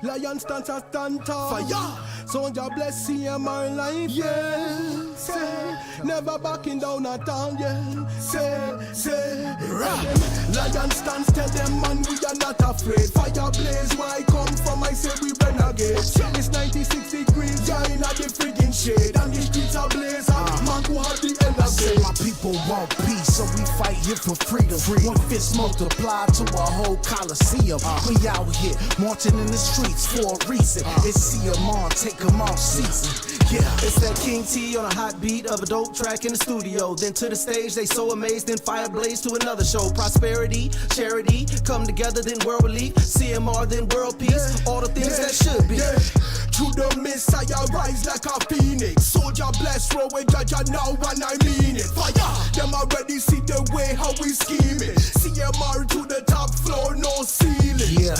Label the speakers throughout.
Speaker 1: Lion stands a stand tall. Fire. Souljah Bless CMR life. Yeah. Say. Never backing down at all. Yeah. Say. Lion stands, tell them man we are not afraid. Fire blaze, why come from? I say we renegade. It's 96 degrees, yeah, in the friggin' shade. And the streets are blaze, man who have the end of
Speaker 2: Say my people want peace, so we fight here for freedom. One fist multiplied to a whole coliseum. We out here marching in the streets for a reason. It's CMR, take them off season. Yeah,
Speaker 3: it's that King T on a hot beat of a dope track in the studio. Then to the stage, they so amazed, then fire blaze to another show. Prosperity, charity, come together, then world relief. CMR, then world peace, all the things that should be.
Speaker 1: Through the mist, I rise like a phoenix. Souljah Bless, roll with Jaja now, and I mean it. Fire, them already see the way how we scheming. CMR to the top floor, no ceiling.
Speaker 2: Yeah,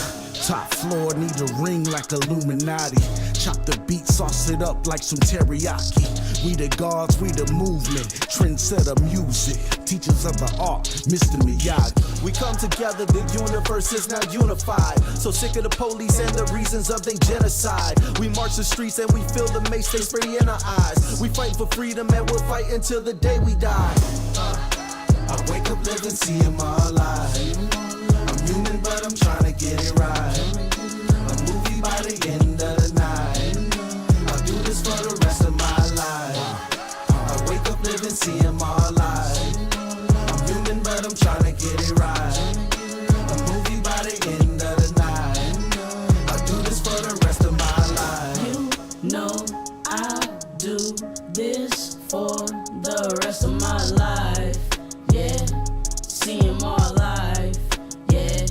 Speaker 2: top floor need a ring like Illuminati. Chop the beat, sauce it up like some teriyaki. We the gods, we the movement, trendsetter music, teachers of the art, Mr. Miyagi.
Speaker 3: We come together, the universe is now unified. So sick of the police and the reasons of their genocide. We march the streets and we feel the mace they spray in our eyes. We fight for freedom and we'll fight until the day we die. I wake up living, CMR alive. I'm human but I'm trying to get it right. A movie by the end of the night. I'll do this for the rest of my life. I wake up living, CMR alive. I'm human but I'm trying to get it right. A movie by the end of the night. I'll do this for the rest of my life.
Speaker 4: You know I'll do this for the rest of my life. Yeah, CMR life. Yeah.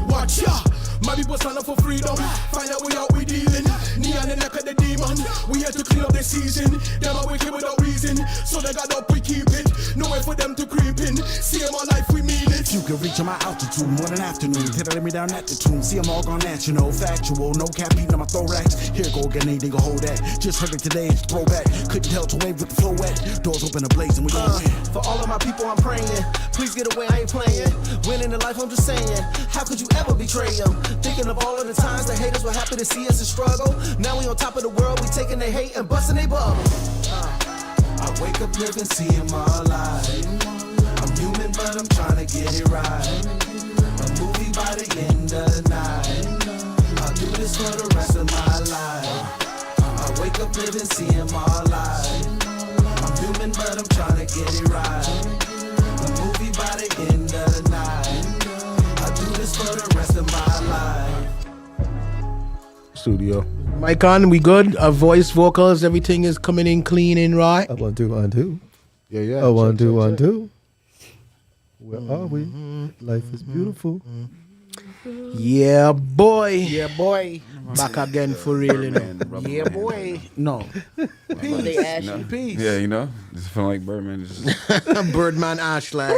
Speaker 1: Watch ya, my people stand up for freedom. Find out we out we dealing. Knee on the neck of the demon. We here to clean up the season. Them are wicked without reason. So they got up, we keep it. No way for them to creep in. CMR life, we mean it.
Speaker 2: You can reach on my altitude more than afternoon. Hit it me down at the tomb. See them all gone national, factual. No cap beating on my thorax. Here go again, ain't nigga hold that. Just heard it today, it's throwback. Couldn't tell to wave with the flow wet. Doors open ablaze and we gon' win.
Speaker 3: For all of my people, I'm praying. Please get away, I ain't playing. Winning in life, I'm just saying. How could you ever betray them? Thinking of all of the times the haters were happy to see us in struggle. Now we on top of the world, we taking their hate and busting their bubble. I wake up living, CMR alive. I'm human, but I'm trying to get it right. A movie by the end of the night. I'll do this for the rest of my life. I wake up living, CMR alive. I'm human, but I'm trying to get it right. A movie by the end of the night. I'll do this for the rest of my life.
Speaker 5: Studio.
Speaker 1: Mic on, we good? Our voice, vocals, everything is coming in clean and right.
Speaker 5: 1, 2, 1, 2.
Speaker 6: Yeah.
Speaker 5: Oh, 1, 2, 1, 2. Where are we? Life is beautiful.
Speaker 1: Yeah, boy.
Speaker 2: Yeah, boy.
Speaker 1: Back again for real, you know.
Speaker 2: Yeah, boy. No.
Speaker 4: They ask you.
Speaker 2: Peace.
Speaker 6: Yeah, you know, just feeling like Birdman. Just
Speaker 1: Birdman Ashlag.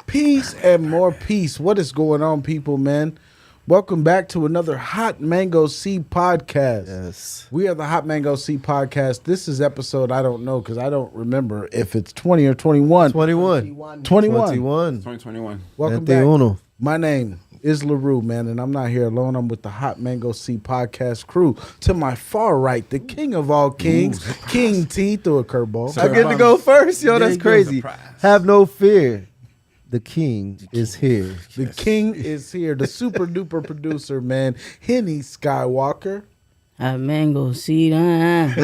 Speaker 5: Peace, and more peace. What is going on, people, man? Welcome back to another Hot Mango C podcast.
Speaker 7: Yes.
Speaker 5: We are the Hot Mango C podcast. This is episode, I don't know, because I don't remember if it's 20 or 21.
Speaker 7: 21.
Speaker 6: 2021.
Speaker 5: Welcome back. My name is LaRue, man, and I'm not here alone. I'm with the Hot Mango C podcast crew. To my far right, the king of all kings, King T, threw a curveball.
Speaker 7: I get to go first, yo. That's crazy. Have no fear. The king is here.
Speaker 5: The king is here. The super duper producer, man, Henny Skywalker.
Speaker 4: A mango seed.
Speaker 5: The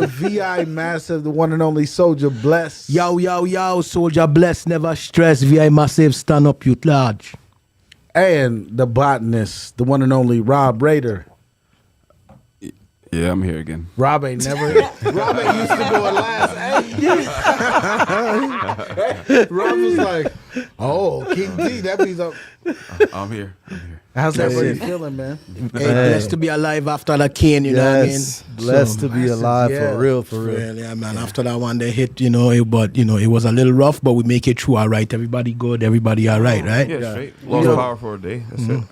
Speaker 5: VI massive, the one and only Souljah Bless.
Speaker 1: Yo, Souljah Bless, never stress. VI massive, stand up, youth large.
Speaker 5: And the botanist, the one and only Rob Raider.
Speaker 6: Yeah, I'm here again.
Speaker 5: Rob ain't never. Rob ain't used to go last. Hey, Rob was like, "Oh, King D, that means
Speaker 6: I'm here.
Speaker 5: How's everybody feeling, man?
Speaker 1: Hey, blessed to be alive after the cane, you know what I mean?
Speaker 7: Blessed to be alive,
Speaker 5: yeah.
Speaker 7: for real.
Speaker 1: Yeah, man. After that one, they hit, you know, it was a little rough, but we make it through all right. Everybody good, everybody all right, right?
Speaker 6: Yeah, straight. Lost power for a day. That's it.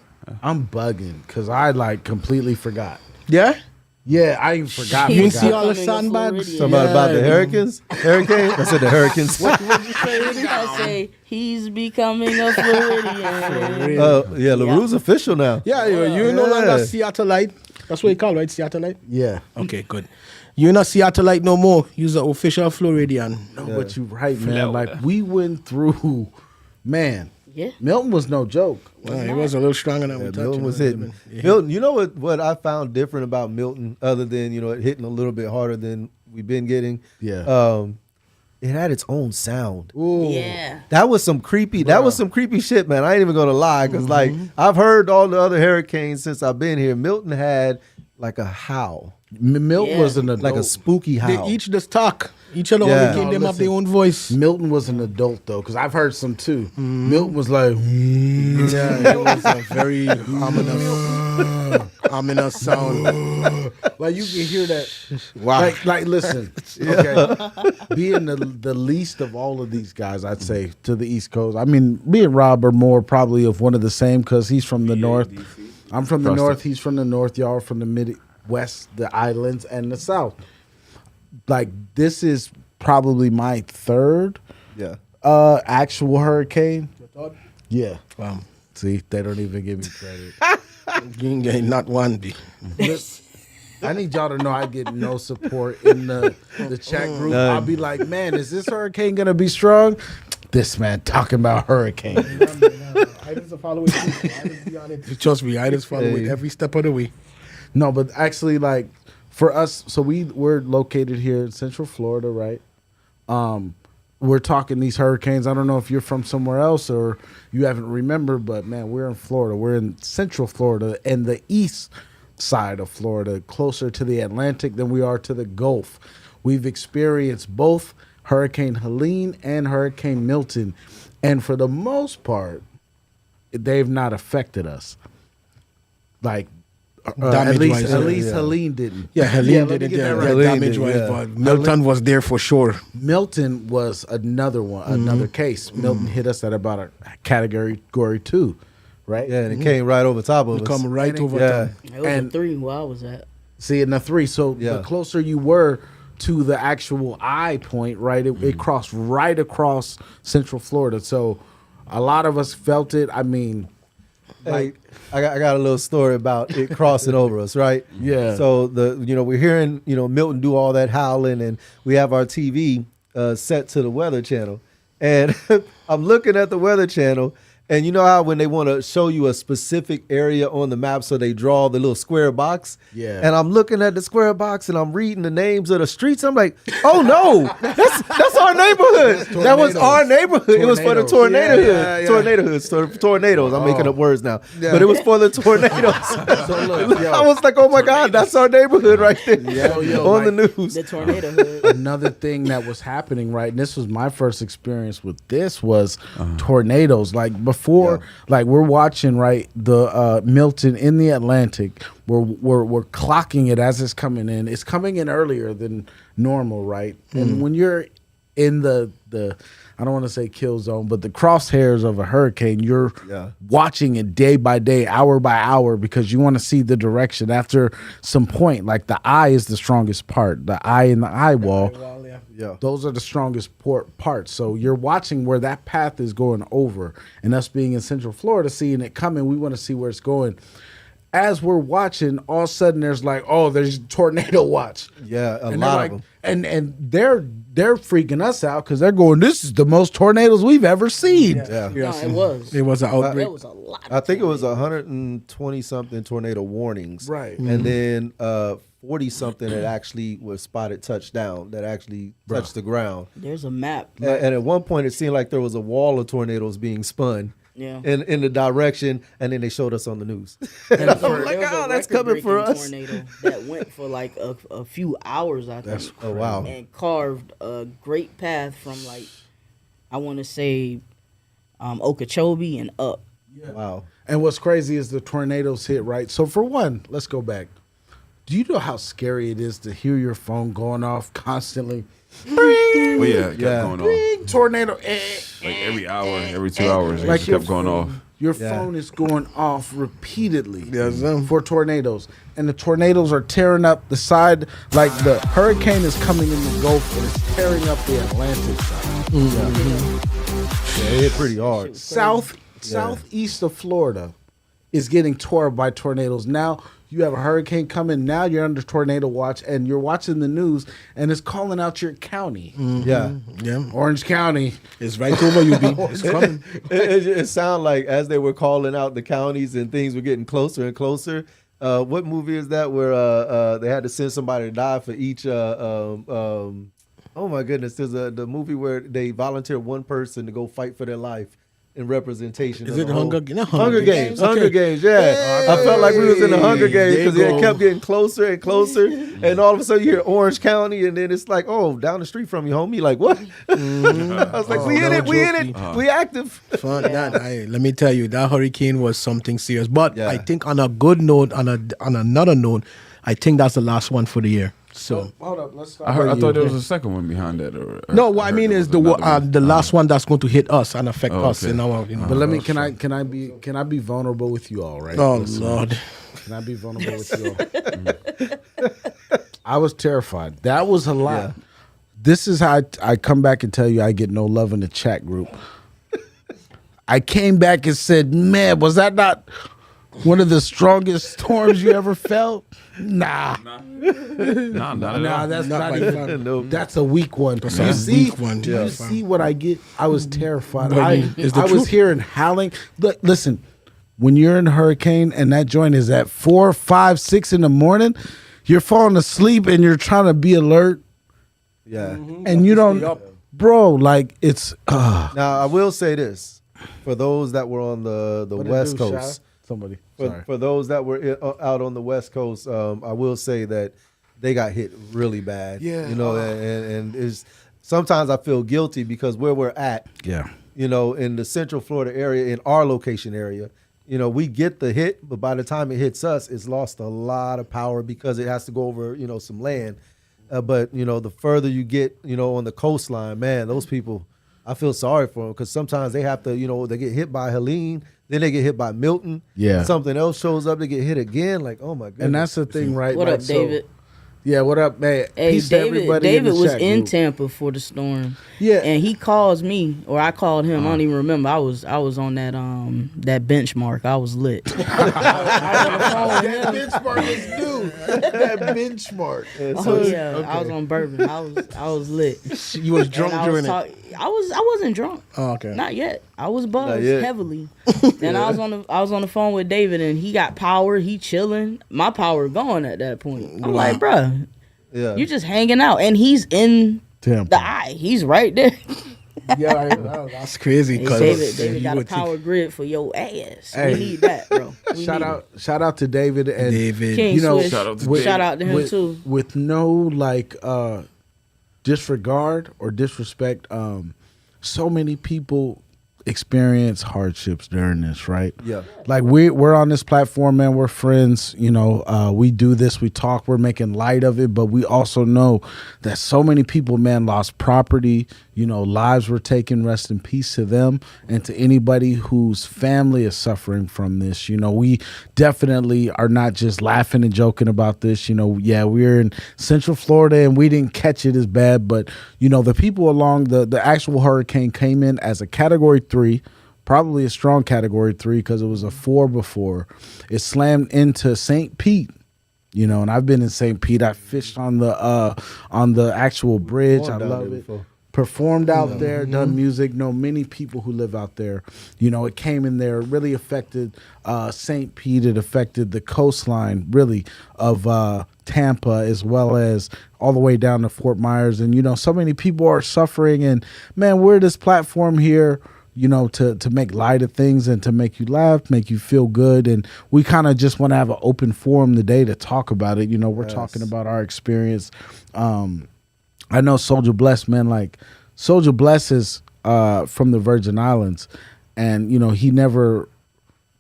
Speaker 5: I'm bugging because I completely forgot.
Speaker 1: Yeah?
Speaker 5: Yeah, I even forgot.
Speaker 1: You didn't see
Speaker 5: forgot.
Speaker 1: all the
Speaker 4: Coming up
Speaker 1: sandbags?
Speaker 4: Floridian.
Speaker 7: Somebody about the Hurricanes? Hurricane? I said the Hurricanes.
Speaker 4: I say he's becoming a Floridian.
Speaker 7: Yeah, LaRue's official now.
Speaker 1: Yeah, you no longer Seattleite. That's what you call it, right? Seattleite?
Speaker 5: Yeah.
Speaker 1: Okay, good. You're not Seattleite no more. You're the official Floridian.
Speaker 5: No, but you're right, man. Like, we went through, man.
Speaker 4: Yeah.
Speaker 5: Milton was no joke.
Speaker 1: It was a little stronger than we thought.
Speaker 7: Milton was hitting.
Speaker 1: Yeah.
Speaker 7: Milton, you know what I found different about Milton, other than, it hitting a little bit harder than we've been getting?
Speaker 5: Yeah.
Speaker 7: It had its own sound.
Speaker 5: Ooh.
Speaker 4: Yeah.
Speaker 7: That was some creepy. That was some creepy shit, man. I ain't even gonna lie, because like I've heard all the other hurricanes since I've been here. Milton had like a howl,
Speaker 5: Milton was an adult.
Speaker 7: like a spooky
Speaker 1: They
Speaker 7: howl.
Speaker 1: each just talk. Each of the
Speaker 7: Yeah.
Speaker 1: other kingdom have their own voice.
Speaker 5: Milton was an adult, though, because I've heard some, too. Milton was like...
Speaker 1: Yeah, it was a very ominous sound.
Speaker 5: Like, you can hear that.
Speaker 1: Wow.
Speaker 5: Like listen, okay. Being the least of all of these guys, I'd say, to the East Coast. I mean, me and Rob are more probably of one of the same because he's from the North. I'm from the North. He's from the North. Y'all are from the Midwest, the islands, and the South. Like, this is probably my third actual hurricane. Yeah. See, they don't even give me credit.
Speaker 1: You ain't getting not one.
Speaker 5: I need y'all to know I get no support in the chat group.
Speaker 7: None.
Speaker 5: I'll be like, man, is this hurricane gonna be strong? This man talking about hurricane.
Speaker 1: I just follow it. Trust me, I just follow it every step of the way.
Speaker 5: No, but actually, like, for us, so we're located here in Central Florida, right? We're talking these hurricanes. I don't know if you're from somewhere else or you haven't remembered, but man, we're in Florida. We're in Central Florida and the east side of Florida, closer to the Atlantic than we are to the Gulf. We've experienced both Hurricane Helene and Hurricane Milton, and for the most part, they've not affected us. Like, at least Helene didn't.
Speaker 1: Yeah, Helene
Speaker 5: let me
Speaker 1: didn't.
Speaker 5: get that
Speaker 1: Yeah,
Speaker 5: right.
Speaker 7: Helene
Speaker 1: damage
Speaker 7: did,
Speaker 1: wise,
Speaker 7: yeah.
Speaker 1: but Milton was there for sure.
Speaker 5: Milton was another one, another case. Milton hit us at about a category 2, right?
Speaker 7: Yeah, and it came right over top of us.
Speaker 1: Come right over
Speaker 7: Yeah.
Speaker 1: them.
Speaker 4: It was
Speaker 5: And-
Speaker 4: a 3 where I was at.
Speaker 5: See, in the 3. So
Speaker 7: Yeah.
Speaker 5: the closer you were to the actual eye point, right, it crossed right across Central Florida. So a lot of us felt it. I mean,
Speaker 7: Like, I got a little story about it crossing over us, right?
Speaker 5: Yeah.
Speaker 7: So we're hearing Milton do all that howling, and we have our TV set to the Weather Channel, and I'm looking at the Weather Channel, and you know how when they want to show you a specific area on the map, so they draw the little square box.
Speaker 5: Yeah.
Speaker 7: And I'm looking at the square box, and I'm reading the names of the streets. I'm like, oh no, that's our neighborhood. That was our neighborhood. It was for the tornado hood.
Speaker 5: Yeah.
Speaker 7: Tornadoes. I'm making up words now, but it was for the tornadoes.
Speaker 5: so look, yo,
Speaker 7: I was like, oh my God, that's our neighborhood right there on the news.
Speaker 4: The tornado hood.
Speaker 5: another thing that was happening, right, and this was my first experience with this, was tornadoes. Like, before, like, we're watching, right, the Milton in the Atlantic. We're clocking it as it's coming in. It's coming in earlier than normal, right? And when you're in the I don't want to say kill zone, but the crosshairs of a hurricane, you're watching it day by day, hour by hour, because you want to see the direction. After some point, like, the eye is the strongest part, the eye and the eye wall.
Speaker 7: Yeah.
Speaker 5: Those are the strongest parts. So you're watching where that path is going over, and us being in Central Florida, seeing it coming, we want to see where it's going. As we're watching, all of a sudden there's like, oh, there's tornado watch.
Speaker 7: Yeah, a
Speaker 5: And
Speaker 7: lot
Speaker 5: they're
Speaker 7: of them.
Speaker 5: And they're freaking us out because they're going, this is the most tornadoes we've ever seen.
Speaker 7: Yeah.
Speaker 4: No, it was.
Speaker 1: It was an outbreak.
Speaker 4: It was a lot.
Speaker 7: I think it was 120 something tornado warnings,
Speaker 5: Right.
Speaker 7: And then 40 something that actually was spotted touchdown, that actually touched the ground.
Speaker 4: There's a map.
Speaker 7: And at one point, it seemed like there was a wall of tornadoes being spun.
Speaker 4: Yeah.
Speaker 7: In the direction, and then they showed us on the news.
Speaker 4: There was
Speaker 7: I'm like, oh, that's coming for us.
Speaker 4: Tornado that went for like a few hours, I think.
Speaker 7: Oh, wow.
Speaker 4: And carved a great path from, like, I want to say Okeechobee and up.
Speaker 7: Wow.
Speaker 5: And what's crazy is the tornadoes hit, right? So for one, let's go back. Do you know how scary it is to hear your phone going off constantly?
Speaker 6: Well, yeah, it kept
Speaker 7: Yeah.
Speaker 6: going off.
Speaker 5: Tornado.
Speaker 6: Like every hour, every 2 hours, it
Speaker 5: Like
Speaker 6: just
Speaker 5: your
Speaker 6: kept going off.
Speaker 5: your phone is going off repeatedly
Speaker 1: Yes,
Speaker 5: for tornadoes. And the tornadoes are tearing up the side, like the hurricane is coming in the Gulf and it's tearing up the Atlantic side.
Speaker 7: Yeah, it hit pretty hard.
Speaker 5: Southeast of Florida is getting tore up by tornadoes. Now you have a hurricane coming. Now you're under tornado watch, and you're watching the news, and it's calling out your county.
Speaker 7: Yeah.
Speaker 1: Yeah.
Speaker 5: Orange County.
Speaker 1: It's right over you, B. It's coming.
Speaker 7: It sounded like as they were calling out the counties and things were getting closer and closer. What movie is that where they had to send somebody to die for each? Oh my goodness! There's the movie where they volunteer one person to go fight for their life in representation.
Speaker 1: Is
Speaker 7: of
Speaker 1: it
Speaker 7: the
Speaker 1: Hunger
Speaker 7: whole-
Speaker 1: Games?
Speaker 7: Hunger Games.
Speaker 1: Okay.
Speaker 7: Hunger Games. Yeah, I felt like we was in the Hunger Games because
Speaker 1: There you
Speaker 7: it
Speaker 1: go.
Speaker 7: kept getting closer and closer, and all of a sudden you hear Orange County, and then it's like, oh, down the street from you, homie. Like what? I was like, we in
Speaker 1: no
Speaker 7: it, we in
Speaker 1: joke,
Speaker 7: it, we active.
Speaker 1: Fun. Let me tell you, that hurricane was something serious. But
Speaker 7: Yeah.
Speaker 1: I think on a good note, on another note, I think that's the last one for the year. So
Speaker 5: Hold up, let's start.
Speaker 6: I thought there was a second one behind that.
Speaker 1: no, what I mean is the last one that's going to hit us and affect
Speaker 6: Oh,
Speaker 1: us
Speaker 6: okay.
Speaker 1: in our.
Speaker 5: But let me. Can I be vulnerable with you all? Right?
Speaker 1: Oh
Speaker 5: Listen,
Speaker 1: Lord.
Speaker 5: Can I be vulnerable with you all? I was terrified. That was a lot.
Speaker 7: Yeah.
Speaker 5: This is how I come back and tell you I get no love in the chat group. I came back and said, "Man, was that not one of the strongest storms you ever felt?" Nah,
Speaker 6: Nah, not at all.
Speaker 5: that's
Speaker 1: Not
Speaker 5: not
Speaker 1: by
Speaker 5: even.
Speaker 1: far.
Speaker 7: Nope.
Speaker 5: That's a weak one.
Speaker 1: That's
Speaker 5: You
Speaker 1: a
Speaker 5: see,
Speaker 1: weak one,
Speaker 5: do
Speaker 1: yeah.
Speaker 5: you see what I get? I was terrified.
Speaker 1: But
Speaker 5: I
Speaker 1: it's the
Speaker 5: was
Speaker 1: truth.
Speaker 5: hearing howling. Look, listen, when you're in a hurricane and that joint is at 4, 5, 6 in the morning, you're falling asleep and you're trying to be alert,
Speaker 7: Yeah.
Speaker 5: and you don't, bro. Like it's.
Speaker 7: Now I will say this for those that were on the
Speaker 5: What it
Speaker 7: West
Speaker 5: do,
Speaker 7: Coast.
Speaker 5: Shy? Somebody. Sorry.
Speaker 7: For those that were out on the West Coast, I will say that they got hit really bad.
Speaker 5: Yeah.
Speaker 7: You know, and it's sometimes I feel guilty because where we're at,
Speaker 5: Yeah.
Speaker 7: you know, in the Central Florida area, in our location area, you know, we get the hit, but by the time it hits us, it's lost a lot of power because it has to go over, you know, some land. But, you know, the further you get, you know, on the coastline, man, those people, I feel sorry for them because sometimes they have to, you know, they get hit by Helene, then they get hit by Milton.
Speaker 5: Yeah.
Speaker 7: Something else shows up, they get hit again. Like, oh my goodness.
Speaker 5: And that's the thing, right?
Speaker 4: What
Speaker 5: like,
Speaker 4: up,
Speaker 5: so-
Speaker 4: David?
Speaker 5: Yeah, what up, man?
Speaker 4: Hey,
Speaker 5: Peace to
Speaker 4: David.
Speaker 5: everybody
Speaker 4: David
Speaker 5: in the
Speaker 4: was
Speaker 5: chat
Speaker 4: in
Speaker 5: group.
Speaker 4: Tampa for the storm.
Speaker 5: Yeah.
Speaker 4: and he calls me, or I called him. I don't even remember. I was on that benchmark. I was lit.
Speaker 5: That benchmark is new. That benchmark.
Speaker 4: Oh yeah, I was on bourbon. I was lit.
Speaker 1: You was drunk
Speaker 4: And
Speaker 1: during it.
Speaker 4: I wasn't drunk.
Speaker 1: Oh, okay.
Speaker 4: Not yet. I was buzzed
Speaker 7: yet.
Speaker 4: heavily. And I was on the phone with David, and he got power. He chilling. My power gone at that point. I'm like, bruh,
Speaker 7: yeah.
Speaker 4: you just hanging out, and he's in
Speaker 5: Tampa.
Speaker 4: the eye. He's right there.
Speaker 1: Yeah, that's crazy.
Speaker 4: Hey,
Speaker 1: 'cause
Speaker 4: David
Speaker 1: you
Speaker 4: got a
Speaker 1: would think-
Speaker 4: power grid for your ass.
Speaker 5: Hey.
Speaker 4: We need that, bro. We
Speaker 5: Shout
Speaker 4: need
Speaker 5: out to David and
Speaker 1: David.
Speaker 4: King
Speaker 5: you know,
Speaker 4: Swish.
Speaker 6: Shout out to
Speaker 5: with-
Speaker 4: Shout out to him
Speaker 5: with,
Speaker 4: too.
Speaker 5: with no like disregard or disrespect. So many people experience hardships during this, right?
Speaker 7: Yeah.
Speaker 5: Like we're on this platform, man. We're friends. You know, we do this. We talk. We're making light of it, but we also know that so many people, man, lost property. You know, lives were taken. Rest in peace to them and to anybody whose family is suffering from this. You know, we definitely are not just laughing and joking about this. You know, yeah, we're in Central Florida and we didn't catch it as bad, but you know, the people along the actual hurricane came in as a Category 3. Probably a strong Category 3 because it was a 4 before. It slammed into St. Pete, you know, and I've been in St. Pete. I fished on the actual bridge. I
Speaker 7: Performed down
Speaker 5: love
Speaker 7: there
Speaker 5: it.
Speaker 7: before.
Speaker 5: Performed out there, done music. Know many people who live out there. You know, it came in there. It really affected St. Pete. It affected the coastline, really, of Tampa, as well as all the way down to Fort Myers. And you know, so many people are suffering. And man, we're this platform here, you know, to make light of things and to make you laugh, make you feel good. And we kind of just want to have an open forum today to talk about it. You know, we're talking about our experience. I know Souljah Bless, man, like Souljah Bless is from the Virgin Islands, and you know, he never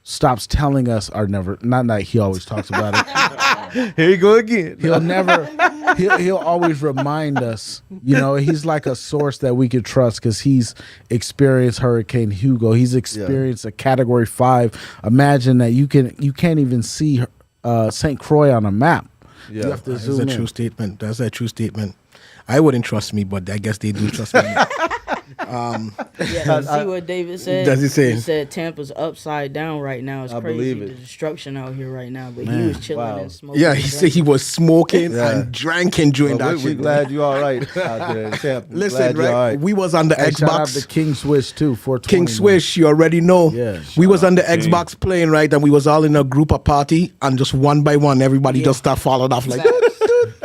Speaker 5: stops telling us, or never, not that he always talks about it.
Speaker 7: Here you go again.
Speaker 5: He'll never he'll always remind us. You know, he's like a source that we could trust because he's experienced Hurricane Hugo. He's experienced a Category 5. Imagine that you can't even see St. Croix on a map.
Speaker 7: Yeah.
Speaker 5: You have to
Speaker 1: That's
Speaker 5: zoom
Speaker 1: a
Speaker 5: in.
Speaker 1: true statement. That's a true statement. I wouldn't trust me, but I guess they do trust me.
Speaker 4: Yeah, see what David said?
Speaker 1: Does he say?
Speaker 4: He said Tampa's upside down right now. It's
Speaker 7: I
Speaker 4: crazy.
Speaker 7: believe it.
Speaker 4: The destruction out here right now. But he was chilling
Speaker 7: Wow.
Speaker 4: and smoking.
Speaker 1: Yeah,
Speaker 4: and
Speaker 1: he said
Speaker 4: drinking.
Speaker 1: he was smoking
Speaker 7: Yeah.
Speaker 1: and drinking during
Speaker 7: Well,
Speaker 1: that
Speaker 7: we
Speaker 1: shit.
Speaker 7: glad you all right out there in Tampa. We
Speaker 1: Listen,
Speaker 7: glad you all
Speaker 1: right? We was on the
Speaker 5: Hey, shout out to
Speaker 1: Xbox.
Speaker 5: King Swish too. 420.
Speaker 1: King Swish, you already know.
Speaker 5: Yeah.
Speaker 1: We was on the
Speaker 6: King.
Speaker 1: Xbox playing, right? And we was all in a group of party, and just one by one, everybody just start followed off like.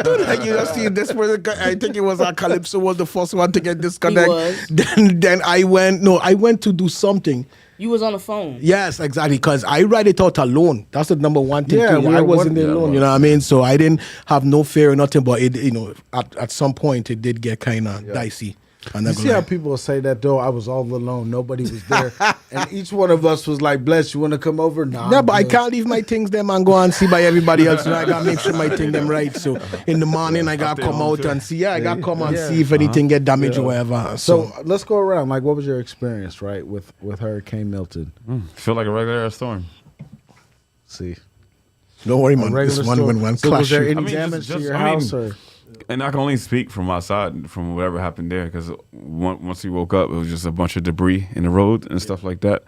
Speaker 1: Like you just see this person. I think it was Calypso was the first one to get disconnected.
Speaker 4: was.
Speaker 1: Then I went to do something.
Speaker 4: You was on the phone.
Speaker 1: Yes, exactly. Because I write it out alone. That's the number one thing.
Speaker 5: Yeah,
Speaker 1: too.
Speaker 5: we
Speaker 1: I
Speaker 5: were
Speaker 1: wasn't
Speaker 5: one-
Speaker 1: alone. You know what I mean? So I didn't have no fear or nothing. But it, at some point it did get kind of dicey.
Speaker 5: You see how people say that though? I was all alone. Nobody was there, and each one of us was like, "Bless, you want to come over?" Nah,
Speaker 1: Yeah,
Speaker 5: I'm
Speaker 1: but I
Speaker 5: good.
Speaker 1: can't leave my things them and go and see by everybody else. So I gotta make sure my thing them right. So in the morning I gotta come out and see. Yeah, I gotta come and see if anything get damaged or whatever.
Speaker 5: So let's go around. Like, what was your experience, right, with Hurricane Milton?
Speaker 6: Feel like a regular ass storm.
Speaker 5: See,
Speaker 1: don't worry,
Speaker 5: A
Speaker 1: man.
Speaker 5: regular
Speaker 1: This one
Speaker 5: storm.
Speaker 1: when one
Speaker 5: So was
Speaker 1: clash.
Speaker 5: there
Speaker 1: you.
Speaker 5: any
Speaker 6: I mean,
Speaker 5: damage to
Speaker 6: just-
Speaker 5: your
Speaker 6: I mean,
Speaker 5: house? Or
Speaker 6: And I can only speak from my side, from whatever happened there, because once we woke up, it was just a bunch of debris in the road and stuff like that.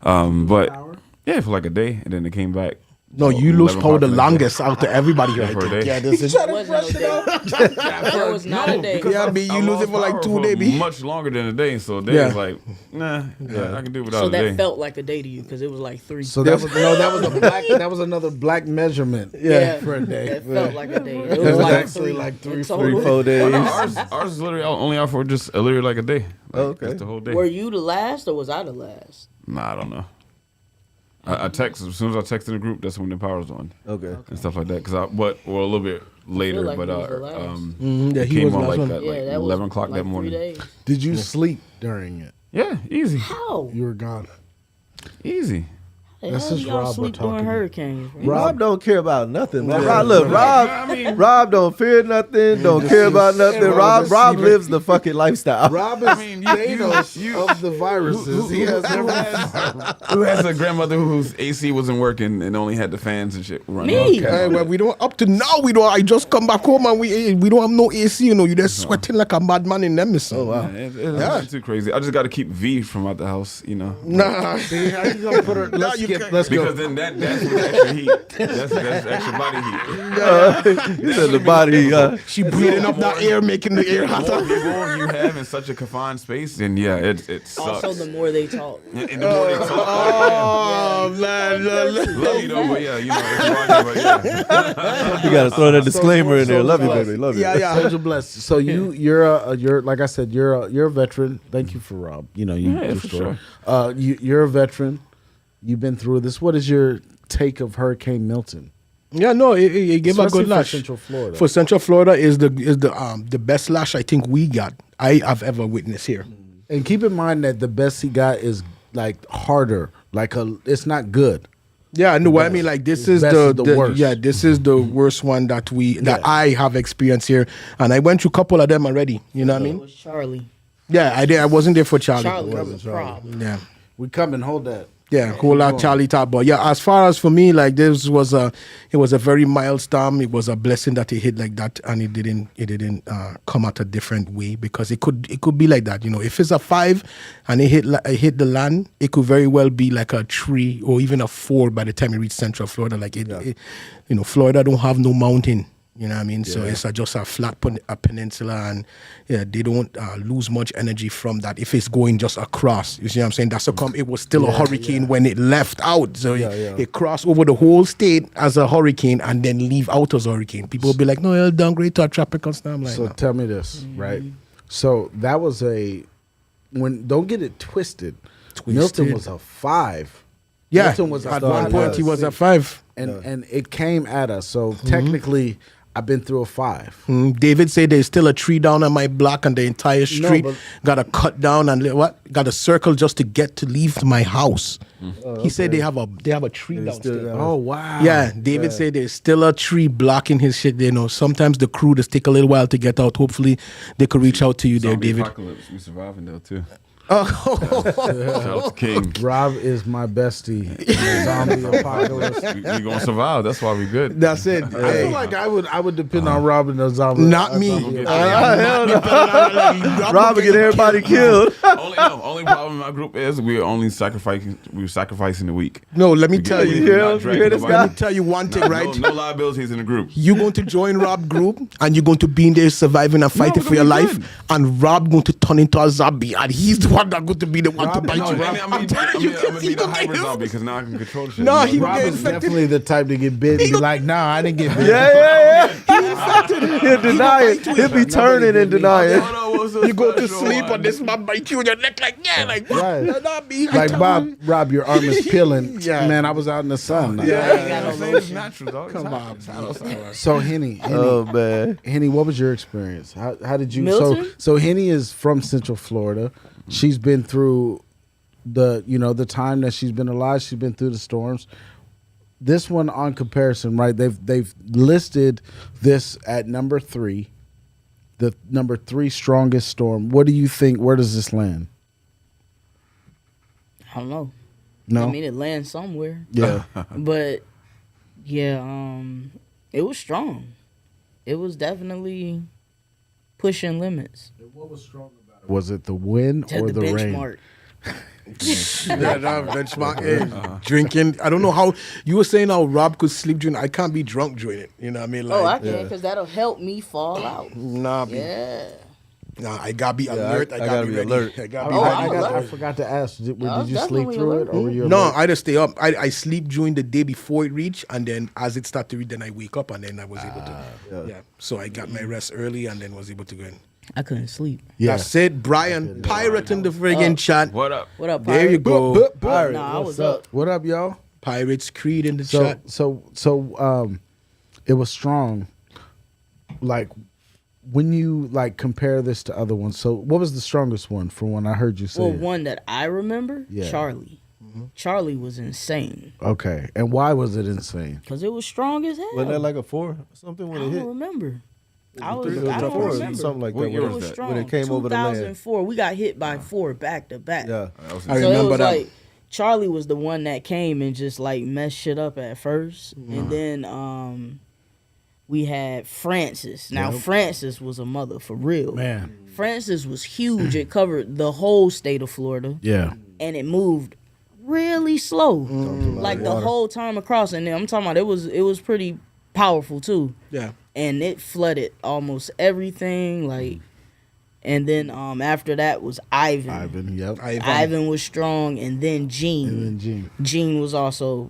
Speaker 6: But yeah, for like a day, and then it came back.
Speaker 1: No, you lose
Speaker 6: 11
Speaker 1: power the
Speaker 6: o'clock
Speaker 1: longest out of everybody here. I
Speaker 6: for a
Speaker 1: think.
Speaker 6: day.
Speaker 1: Yeah, this is.
Speaker 4: There was no day. There was not a day.
Speaker 1: Yeah, B, you lose
Speaker 6: lost
Speaker 1: it for like
Speaker 6: power
Speaker 1: 2
Speaker 6: for
Speaker 1: days, B.
Speaker 6: much longer than a day. So a day
Speaker 1: Yeah.
Speaker 6: is like, nah, I can do without
Speaker 4: So
Speaker 6: a
Speaker 4: that
Speaker 6: day.
Speaker 4: felt like a day to you because it was like 3.
Speaker 5: so that was that was another black measurement. For a day.
Speaker 4: It felt like a day. It
Speaker 5: It
Speaker 4: was
Speaker 5: was
Speaker 4: like
Speaker 5: actually
Speaker 4: 3.
Speaker 5: like 3,
Speaker 4: in
Speaker 5: 4
Speaker 4: total.
Speaker 7: 3-4 days.
Speaker 6: Ours is literally only out for just literally like a day. Like,
Speaker 7: Okay.
Speaker 6: just the whole day.
Speaker 4: Were you the last or was I the last?
Speaker 6: Nah, I don't know. I text as soon as I texted the group. That's when the power was on
Speaker 7: Okay.
Speaker 6: and stuff like that. Or a little bit later,
Speaker 4: like
Speaker 6: but
Speaker 4: he was the last.
Speaker 1: Yeah,
Speaker 6: it
Speaker 1: he
Speaker 6: came
Speaker 1: was
Speaker 6: on
Speaker 1: last
Speaker 6: like
Speaker 1: one.
Speaker 6: that,
Speaker 4: Yeah,
Speaker 6: like
Speaker 4: that was
Speaker 6: 11 o'clock
Speaker 4: like
Speaker 6: that
Speaker 4: 3
Speaker 6: morning.
Speaker 4: days.
Speaker 5: Did you sleep during it?
Speaker 6: Yeah, easy,
Speaker 4: How?
Speaker 5: You were gone.
Speaker 6: easy.
Speaker 5: This
Speaker 4: How
Speaker 5: is
Speaker 4: do y'all
Speaker 5: Rob we're
Speaker 4: sleep during
Speaker 5: talking.
Speaker 4: hurricanes? Bro?
Speaker 7: Rob don't care about nothing, man.
Speaker 5: Yeah.
Speaker 7: Rob, look, Rob don't fear nothing, don't care about nothing. Rob lives the fucking lifestyle.
Speaker 5: Rob is Thanos of the viruses. He has
Speaker 6: Who has a grandmother whose AC wasn't working and only had the fans and shit running?
Speaker 4: Me.
Speaker 1: Well, we don't. Up to now, we don't. I just come back home and we don't have no AC. You know, you're just sweating like a madman in them. Oh
Speaker 7: wow.
Speaker 6: It's not too crazy. I just got to keep V from out the house, you know.
Speaker 1: Nah.
Speaker 5: See, how you gonna put her? Let's
Speaker 1: you
Speaker 5: skip.
Speaker 1: can't-
Speaker 5: Let's
Speaker 6: Because
Speaker 5: go.
Speaker 6: then that's with extra heat. That's extra body heat.
Speaker 7: He said the body.
Speaker 1: She breathing up that air, making the air
Speaker 6: The
Speaker 1: hotter.
Speaker 6: more you have in such a confined space, then yeah, it sucks.
Speaker 4: Also, the more they talk.
Speaker 6: And the more they talk,
Speaker 1: Oh man,
Speaker 6: love you though, but yeah, you know, it's Roger, but yeah.
Speaker 7: You got to throw that disclaimer in there. Love you, baby. Love you.
Speaker 1: yeah.
Speaker 5: Souljah Bless. So you're like I said, you're a veteran. Thank you for Rob. You know, you
Speaker 6: Yeah,
Speaker 5: your
Speaker 6: for
Speaker 5: story. You're a veteran. You've been through this. What is your take of Hurricane Milton?
Speaker 1: Yeah, no, it gave a
Speaker 5: Especially
Speaker 1: good
Speaker 5: for
Speaker 1: lash.
Speaker 5: Central Florida.
Speaker 1: For Central Florida is the best lash I think I have ever witnessed here.
Speaker 5: And keep in mind that the best he got is like harder. It's not good.
Speaker 1: Yeah, I know what I mean. Like this is
Speaker 5: Best
Speaker 1: the,
Speaker 5: is the
Speaker 1: the
Speaker 5: worst.
Speaker 1: yeah, this is the worst one that I have experienced here, and I went through a couple of them already. You know what I
Speaker 4: It
Speaker 1: mean?
Speaker 4: was Charlie.
Speaker 1: Yeah, I did. I wasn't there for Charlie.
Speaker 4: Charlie was a problem.
Speaker 1: Yeah.
Speaker 5: We come and hold that.
Speaker 1: Yeah, whole lot Charlie top. But yeah, as far as for me, like it was a very mild storm. It was a blessing that it hit like that, and it didn't come out a different way, because it could be like that. You know, if it's a 5 and it hit the land, it could very well be like a 3 or even a 4 by the time it reached Central Florida. Like you know, Florida don't have no mountain. You know what I mean? So it's just a flat peninsula, and they don't lose much energy from that if it's going just across. You see what I'm saying? That's how come it was still a hurricane when it left out. So it crossed over the whole state as a hurricane and then leave out as a hurricane. People will be like, no, it'll downgrade to a tropical storm. Like,
Speaker 5: So
Speaker 1: no.
Speaker 5: tell me this, right? So that was don't get it twisted. Milton was a 5.
Speaker 1: Yeah,
Speaker 5: Milton was a
Speaker 1: at
Speaker 5: 5.
Speaker 1: one point he was at 5.
Speaker 5: And it came at us. So technically, I've been through a 5.
Speaker 1: David said there's still a tree down on my block and the entire street got to cut down and got a circle just to get to leave my house. He said they have a tree downstairs.
Speaker 5: Oh wow.
Speaker 1: Yeah, David said there's still a tree blocking his shit. You know, sometimes the crew just take a little while to get out. Hopefully, they could reach out to you there, David.
Speaker 6: Apocalypse. We surviving though too.
Speaker 1: Oh,
Speaker 6: Shout out to King.
Speaker 5: Rob is my bestie in the zombie apocalypse.
Speaker 6: We gonna survive. That's why we good.
Speaker 1: that's it.
Speaker 5: I feel like I would depend on Rob in the zombie.
Speaker 1: Not me.
Speaker 7: Rob will get everybody killed.
Speaker 6: Only problem in my group is we're only sacrificing. We're sacrificing the weak.
Speaker 1: No, let me tell you.
Speaker 7: You hear this guy?
Speaker 1: Let me tell you one thing, right?
Speaker 6: No liabilities in the group.
Speaker 1: You're going to join Rob group and you're going to be in there surviving and fighting for your life.
Speaker 6: good.
Speaker 1: And Rob going to turn into a zombie and he's the one that's going to be the one to
Speaker 5: Rob-
Speaker 1: bite
Speaker 5: no,
Speaker 1: you.
Speaker 5: Rob-
Speaker 6: I'm gonna be the hyper zombie because now I can control the shit.
Speaker 1: No,
Speaker 6: You
Speaker 1: he
Speaker 6: know,
Speaker 1: will
Speaker 5: Rob
Speaker 1: get
Speaker 5: is
Speaker 1: infected.
Speaker 5: definitely the type to get bit and be like, nah, I didn't get bit.
Speaker 7: Yeah. He'll deny it. He'll be turning and denying.
Speaker 1: You go to sleep and this man bite you in your neck like, what?
Speaker 5: Right.
Speaker 1: No, not me. I
Speaker 5: Like
Speaker 1: tell you.
Speaker 5: Rob, your arm is peeling.
Speaker 1: Yeah.
Speaker 5: Man, I was out in the sun. Like,
Speaker 6: It's natural, dog.
Speaker 5: Come on. So Henny,
Speaker 7: Oh man.
Speaker 5: Henny, what was your experience? How did you?
Speaker 4: Milton?
Speaker 5: So Henny is from Central Florida. She's been through the time that she's been alive. She's been through the storms. This one, on comparison, right? They've listed this at number 3, the number 3 strongest storm. What do you think? Where does this land?
Speaker 4: I don't know.
Speaker 5: No.
Speaker 4: I mean, it lands somewhere.
Speaker 5: Yeah.
Speaker 4: But yeah, it was strong. It was definitely pushing limits.
Speaker 5: What was strong about it? Was it the wind
Speaker 4: To
Speaker 5: or
Speaker 4: the
Speaker 5: the rain?
Speaker 4: benchmark.
Speaker 1: Benchmark. Drinking. I don't know how you were saying how Rob could sleep during. I can't be drunk during it. You know what I mean?
Speaker 4: Oh, I
Speaker 1: Like,
Speaker 4: can, because that'll help me fall out.
Speaker 1: nah,
Speaker 4: Yeah.
Speaker 1: nah, I gotta be alert. I gotta be ready.
Speaker 7: alert.
Speaker 1: I gotta
Speaker 5: Oh,
Speaker 1: be
Speaker 4: I'm
Speaker 1: ready.
Speaker 5: I
Speaker 4: alert.
Speaker 5: forgot to ask. Did
Speaker 4: I was
Speaker 5: you sleep
Speaker 4: definitely
Speaker 5: through
Speaker 4: alert.
Speaker 5: it, or were you?
Speaker 1: No,
Speaker 5: alert?
Speaker 1: I just stay up. I sleep during the day before it reach, and then as it start to read, then I wake up, and then I was able to. Yeah. So I got my rest early, and then was able to go in.
Speaker 4: I couldn't sleep.
Speaker 5: Yeah.
Speaker 1: That's it, Brian. Pirate in the friggin' chat.
Speaker 6: What up?
Speaker 4: What up,
Speaker 1: There you
Speaker 4: Pirate?
Speaker 1: go.
Speaker 7: Pirate,
Speaker 4: Nah, I
Speaker 7: what's
Speaker 4: was
Speaker 7: up?
Speaker 4: up.
Speaker 5: What up, y'all?
Speaker 1: Pirates Creed in the
Speaker 5: So
Speaker 1: chat.
Speaker 5: it was strong. Like when you compare this to other ones. So what was the strongest one from when I heard you say?
Speaker 4: Well,
Speaker 5: it?
Speaker 4: one that I remember,
Speaker 5: Yeah.
Speaker 4: Charlie. Charlie was insane
Speaker 5: Okay, and why was it insane?
Speaker 4: because it was strong as hell.
Speaker 7: Wasn't that like a 4 or something
Speaker 4: I
Speaker 7: when it
Speaker 4: don't
Speaker 7: hit?
Speaker 4: remember. I
Speaker 7: It was a
Speaker 4: don't
Speaker 7: 4 or
Speaker 4: remember.
Speaker 7: something like
Speaker 6: What
Speaker 7: that.
Speaker 6: year
Speaker 7: when
Speaker 4: It
Speaker 6: was
Speaker 4: was
Speaker 6: that?
Speaker 4: strong.
Speaker 7: When it came over the land.
Speaker 4: 2004, we got hit by 4 back to back.
Speaker 7: Yeah.
Speaker 6: That was
Speaker 1: I
Speaker 4: So it
Speaker 1: remember
Speaker 4: was
Speaker 1: that.
Speaker 4: like Charlie was the one that came and just like messed shit up at first, and then we had Francis. Now Francis was a mother for real.
Speaker 5: Man,
Speaker 4: Francis was huge. It covered the whole state of Florida,
Speaker 5: yeah,
Speaker 4: and it moved really slow, like the whole time across. And then I'm talking about it was pretty powerful too.
Speaker 1: Yeah.
Speaker 4: And it flooded almost everything. Like, and then after that was Ivan.
Speaker 5: Ivan. Yep.
Speaker 4: Ivan was strong, and then Gene.
Speaker 5: And then Gene.
Speaker 4: Gene was also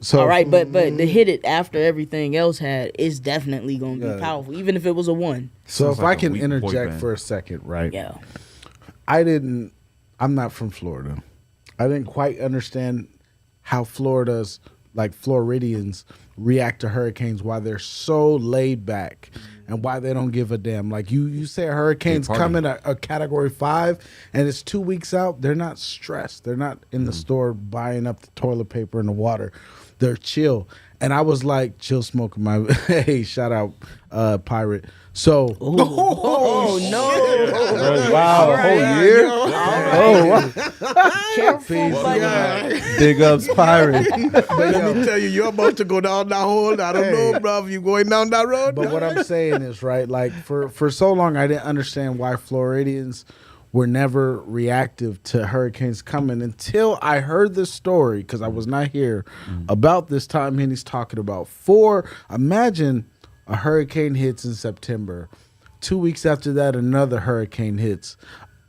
Speaker 5: So
Speaker 4: all right, but to hit it after everything else had is definitely gonna be powerful, even if it was a 1.
Speaker 5: So
Speaker 6: Sounds
Speaker 5: if
Speaker 6: like
Speaker 5: I
Speaker 6: a
Speaker 5: can
Speaker 6: weak boy
Speaker 5: interject
Speaker 6: band.
Speaker 5: for a second, right?
Speaker 4: Yeah.
Speaker 5: I'm not from Florida. I didn't quite understand how Florida's Floridians react to hurricanes, why they're so laid back and why they don't give a damn. Like you say a hurricane's
Speaker 6: party.
Speaker 5: coming a category 5 and it's 2 weeks out, they're not stressed. They're not in the store buying up the toilet paper and the water. They're chill. And I was like, chill smoking my hey, shout out Pirate. So
Speaker 4: Oh no!
Speaker 7: Oh, wow. A whole year? Oh, wow.
Speaker 4: Careful, buddy.
Speaker 7: Big ups, Pirate.
Speaker 1: Let me tell you, you're about to go down that hole. I don't know, bro. You going down that road?
Speaker 5: But what I'm saying is, right, like for so long I didn't understand why Floridians were never reactive to hurricanes coming until I heard this story, because I was not here, about this time Henny's talking about. Imagine a hurricane hits in September. 2 weeks after that, another hurricane hits.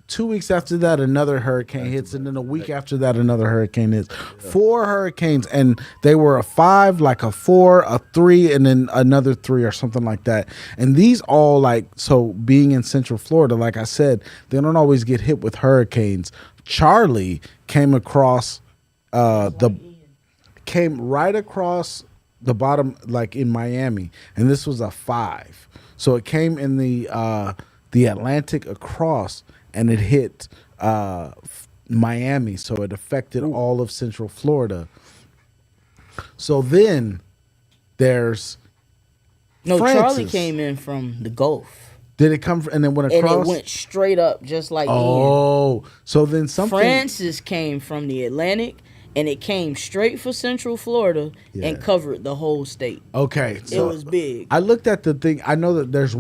Speaker 5: 2 weeks after that, another hurricane hits, and then a week after that, another hurricane hits. 4 hurricanes, and they were a 5, like a 4, a 3, and then another 3 or something like that. And these all so being in Central Florida, like I said, they don't always get hit with hurricanes. Charlie came right across the bottom, like in Miami, and this was a 5. So it came in the Atlantic across, and it hit Miami. So it affected all of Central Florida. So then there's
Speaker 4: Charlie
Speaker 5: Francis.
Speaker 4: came in from the Gulf.
Speaker 5: Did it come and then went
Speaker 4: And
Speaker 5: across?
Speaker 4: it went straight up just like Ian.
Speaker 5: Oh, so then something.
Speaker 4: Francis came from the Atlantic, and it came straight for Central Florida and covered the whole state.
Speaker 5: Okay,
Speaker 4: It was big.
Speaker 5: I looked at the thing. I know that there's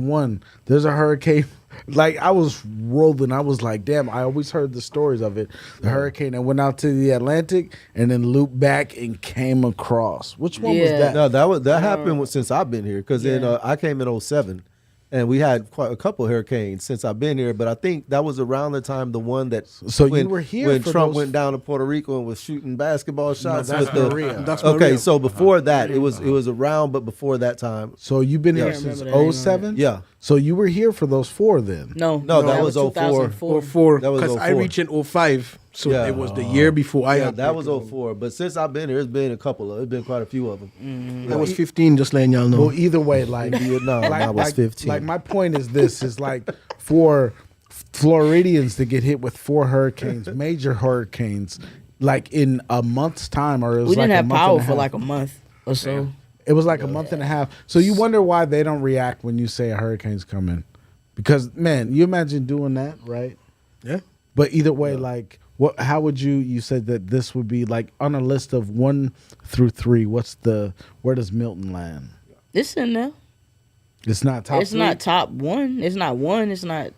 Speaker 5: a hurricane. Like I was rolling. I was like, damn, I always heard the stories of it. The hurricane that went out to the Atlantic and then looped back and came across. Which one was that?
Speaker 7: No, that happened since I've been here. Because then I came in 07. And we had quite a couple hurricanes since I've been here, but I think that was around the time the one that
Speaker 5: you were here
Speaker 7: when
Speaker 5: for
Speaker 7: Trump
Speaker 5: those...
Speaker 7: went down to Puerto Rico and was shooting basketball shots.
Speaker 5: that's
Speaker 7: with
Speaker 5: Maria.
Speaker 1: That's
Speaker 7: okay,
Speaker 1: Maria.
Speaker 7: so before that, it was around, but before that time,
Speaker 5: So you've been here
Speaker 7: Yeah.
Speaker 5: since
Speaker 4: Remember that,
Speaker 5: 07?
Speaker 7: yeah.
Speaker 5: So you were here for those 4 then?
Speaker 4: No,
Speaker 7: that was 04.
Speaker 4: 2004.
Speaker 1: 04,
Speaker 7: That was
Speaker 1: because I
Speaker 7: 04.
Speaker 1: reached in 05, so
Speaker 7: Yeah.
Speaker 1: it was the year before I
Speaker 7: Yeah,
Speaker 1: had
Speaker 7: that was 04. But since I've been here, it's been quite a few of them.
Speaker 1: I was 15, just letting y'all know.
Speaker 5: Well, either way, like
Speaker 7: Vietnam, I was 15.
Speaker 5: Like my point is this: is like for Floridians to get hit with 4 hurricanes, major hurricanes, like in a month's time, or it was
Speaker 4: We
Speaker 5: like
Speaker 4: didn't
Speaker 5: a
Speaker 4: have
Speaker 5: month
Speaker 4: power
Speaker 5: and a
Speaker 4: for
Speaker 5: half.
Speaker 4: like a month or so.
Speaker 5: It was like a month and a half. So you wonder why they don't react when you say a hurricane's coming, because man, you imagine doing that, right?
Speaker 1: Yeah.
Speaker 5: But either way, like, what? How would you said that this would be like on a list of 1 through 3? Where does Milton land?
Speaker 4: It's in there.
Speaker 5: It's not top.
Speaker 4: It's
Speaker 5: 3?
Speaker 4: not top 1. It's not 1. It's not.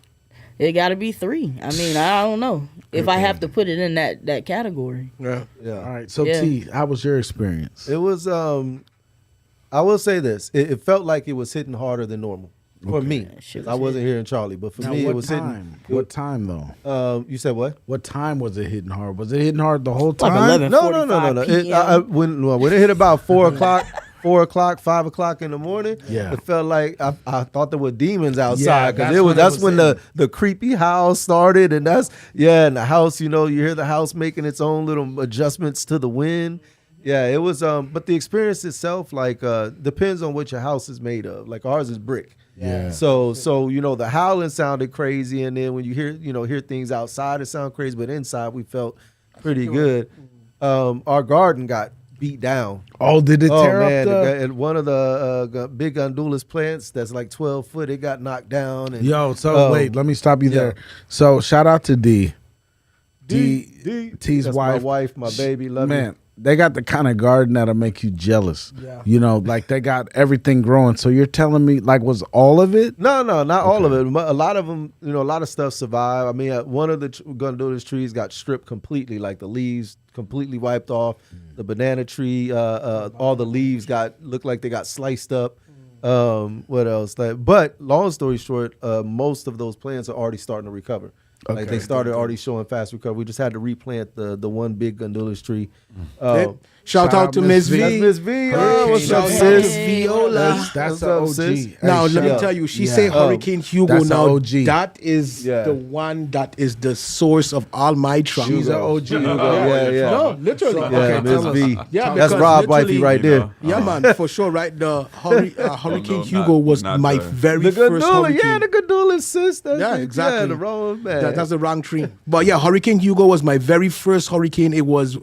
Speaker 4: It got to be 3. I mean, I don't know if I have to put it in that category.
Speaker 1: Yeah.
Speaker 7: Yeah.
Speaker 5: All right. So
Speaker 4: Yeah.
Speaker 5: T, how was your experience?
Speaker 7: It was. I will say this: it felt like it was hitting harder than normal for me.
Speaker 4: shit
Speaker 7: I
Speaker 4: was
Speaker 7: wasn't here in Charlie, but for
Speaker 5: Now,
Speaker 7: me,
Speaker 5: what
Speaker 7: it was
Speaker 5: time?
Speaker 7: hitting.
Speaker 5: What time though?
Speaker 7: You said what?
Speaker 5: What time was it hitting hard? Was it hitting hard the whole time?
Speaker 4: 11.
Speaker 7: No.
Speaker 4: 45
Speaker 7: When it hit about 4 o'clock, 4 o'clock, 5 o'clock in the morning,
Speaker 5: Yeah.
Speaker 7: it felt like I thought there were demons
Speaker 5: Yeah,
Speaker 7: outside
Speaker 5: that's
Speaker 7: because
Speaker 5: when
Speaker 7: that's
Speaker 5: it
Speaker 7: when
Speaker 5: was
Speaker 7: the creepy house started, and and the house, you hear the house making its own little adjustments to the wind. Yeah, it was. But the experience itself, like, depends on what your house is made of. Like ours is brick.
Speaker 5: Yeah.
Speaker 7: So the howling sounded crazy, and then when you hear things outside, it sound crazy, but inside we felt pretty good. Our garden got beat down.
Speaker 5: Oh, did it tear
Speaker 7: man,
Speaker 5: up
Speaker 7: and one of the big undulus plants that's like 12 foot, it got knocked down. And,
Speaker 5: Yo, so wait, let me stop you there. So shout out to D. T's
Speaker 7: that's
Speaker 5: wife.
Speaker 7: my wife, my baby, love
Speaker 5: Man,
Speaker 7: you.
Speaker 5: they got the kind of garden that'll make you jealous.
Speaker 1: Yeah.
Speaker 5: Like they got everything growing. So you're telling me, like, was all of it?
Speaker 7: No, not all of it. A lot of them, a lot of stuff survived. I mean, one of the gundulus trees got stripped completely, like the leaves completely wiped off. The banana tree, all the leaves looked like they got sliced up. What else? But long story short, most of those plants are already starting to recover. Like they started already showing fast recovery. We just had to replant the one big gundulus tree.
Speaker 1: Shout out to Miss V.
Speaker 7: That's Miss V. What's
Speaker 1: Shout
Speaker 7: up,
Speaker 1: out to
Speaker 7: sis?
Speaker 1: Viola.
Speaker 5: That's
Speaker 7: What's
Speaker 5: an
Speaker 7: up,
Speaker 5: OG.
Speaker 7: sis?
Speaker 5: Hey,
Speaker 1: Now, let me
Speaker 5: shout-
Speaker 1: tell you, she
Speaker 5: Yeah.
Speaker 1: say Hurricane Hugo.
Speaker 5: That's
Speaker 1: Now,
Speaker 5: a OG.
Speaker 1: that is the one that is the source of all my trouble.
Speaker 5: She's an OG.
Speaker 7: Yeah.
Speaker 1: No, literally.
Speaker 7: Yeah,
Speaker 1: Okay,
Speaker 7: Miss
Speaker 1: tell us.
Speaker 7: V.
Speaker 1: Yeah,
Speaker 7: That's
Speaker 1: because
Speaker 7: Rob wifey
Speaker 1: literally-
Speaker 7: right there.
Speaker 1: Yeah, man, for sure, right? The Hurricane Hugo was
Speaker 6: not
Speaker 1: my
Speaker 6: the-
Speaker 1: very
Speaker 7: The
Speaker 1: first
Speaker 7: gundula,
Speaker 1: hurricane.
Speaker 7: yeah, the gundula sis.
Speaker 1: Yeah, exactly.
Speaker 7: Yeah, the wrong man.
Speaker 1: That's the wrong tree. But yeah, Hurricane Hugo was my very first hurricane. It was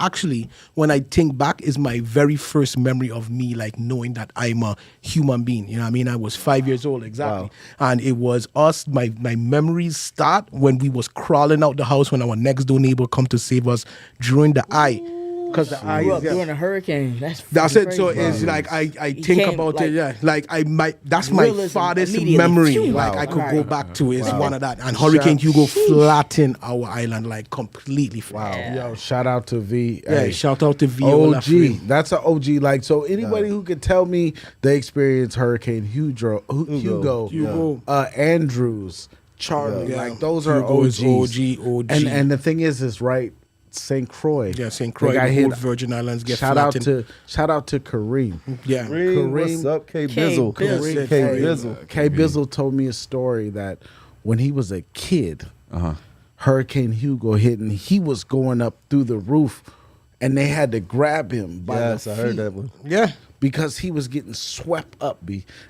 Speaker 1: actually, when I think back, is my very first memory of me, like, knowing that I'm a human being. You know what I mean? I was 5 years old, exactly.
Speaker 7: Wow.
Speaker 1: And it was us, my memories start when we was crawling out the house when our next door neighbor come to save us during the eye. Because the eye
Speaker 4: Grew
Speaker 1: is,
Speaker 4: up
Speaker 1: yeah.
Speaker 4: during a hurricane. That's
Speaker 1: That's it.
Speaker 4: freaking
Speaker 1: So
Speaker 4: crazy.
Speaker 1: it's like I
Speaker 4: He
Speaker 1: think
Speaker 4: came,
Speaker 1: about
Speaker 4: like,
Speaker 1: it. Yeah, like that's my
Speaker 4: realism
Speaker 1: farthest
Speaker 4: immediately.
Speaker 1: memory.
Speaker 4: Phew.
Speaker 1: Like
Speaker 4: Wow.
Speaker 1: I could go
Speaker 4: Alright.
Speaker 1: back to is one of that. And Hurricane Hugo flattened our island like completely flat.
Speaker 5: Yo, shout out to V.
Speaker 1: Yeah,
Speaker 5: Hey,
Speaker 1: shout out to Viola.
Speaker 5: OG. That's an OG. Like, so anybody who could tell me they experienced Hurricane Hugo,
Speaker 1: Hugo.
Speaker 5: Andrews, Charlie,
Speaker 1: Yeah.
Speaker 5: like those are
Speaker 1: Hugo is
Speaker 5: OGs.
Speaker 1: OG.
Speaker 5: And the thing is right, St. Croix.
Speaker 1: Yeah, St.
Speaker 5: They
Speaker 1: Croix,
Speaker 5: got
Speaker 1: the
Speaker 5: hit.
Speaker 1: whole Virgin Islands get
Speaker 5: Shout out
Speaker 1: flattened.
Speaker 5: to Kareem.
Speaker 1: Yeah.
Speaker 7: What's up, K Bizzle?
Speaker 4: Bizzle.
Speaker 7: K
Speaker 5: Hey,
Speaker 7: Bizzle.
Speaker 5: K Bizzle told me a story that when he was a kid,
Speaker 6: Uh-huh.
Speaker 5: Hurricane Hugo hit and he was going up through the roof and they had to grab him by
Speaker 7: Yes,
Speaker 5: the
Speaker 7: I heard
Speaker 5: feet
Speaker 7: that one.
Speaker 1: Yeah.
Speaker 5: because he was getting swept up.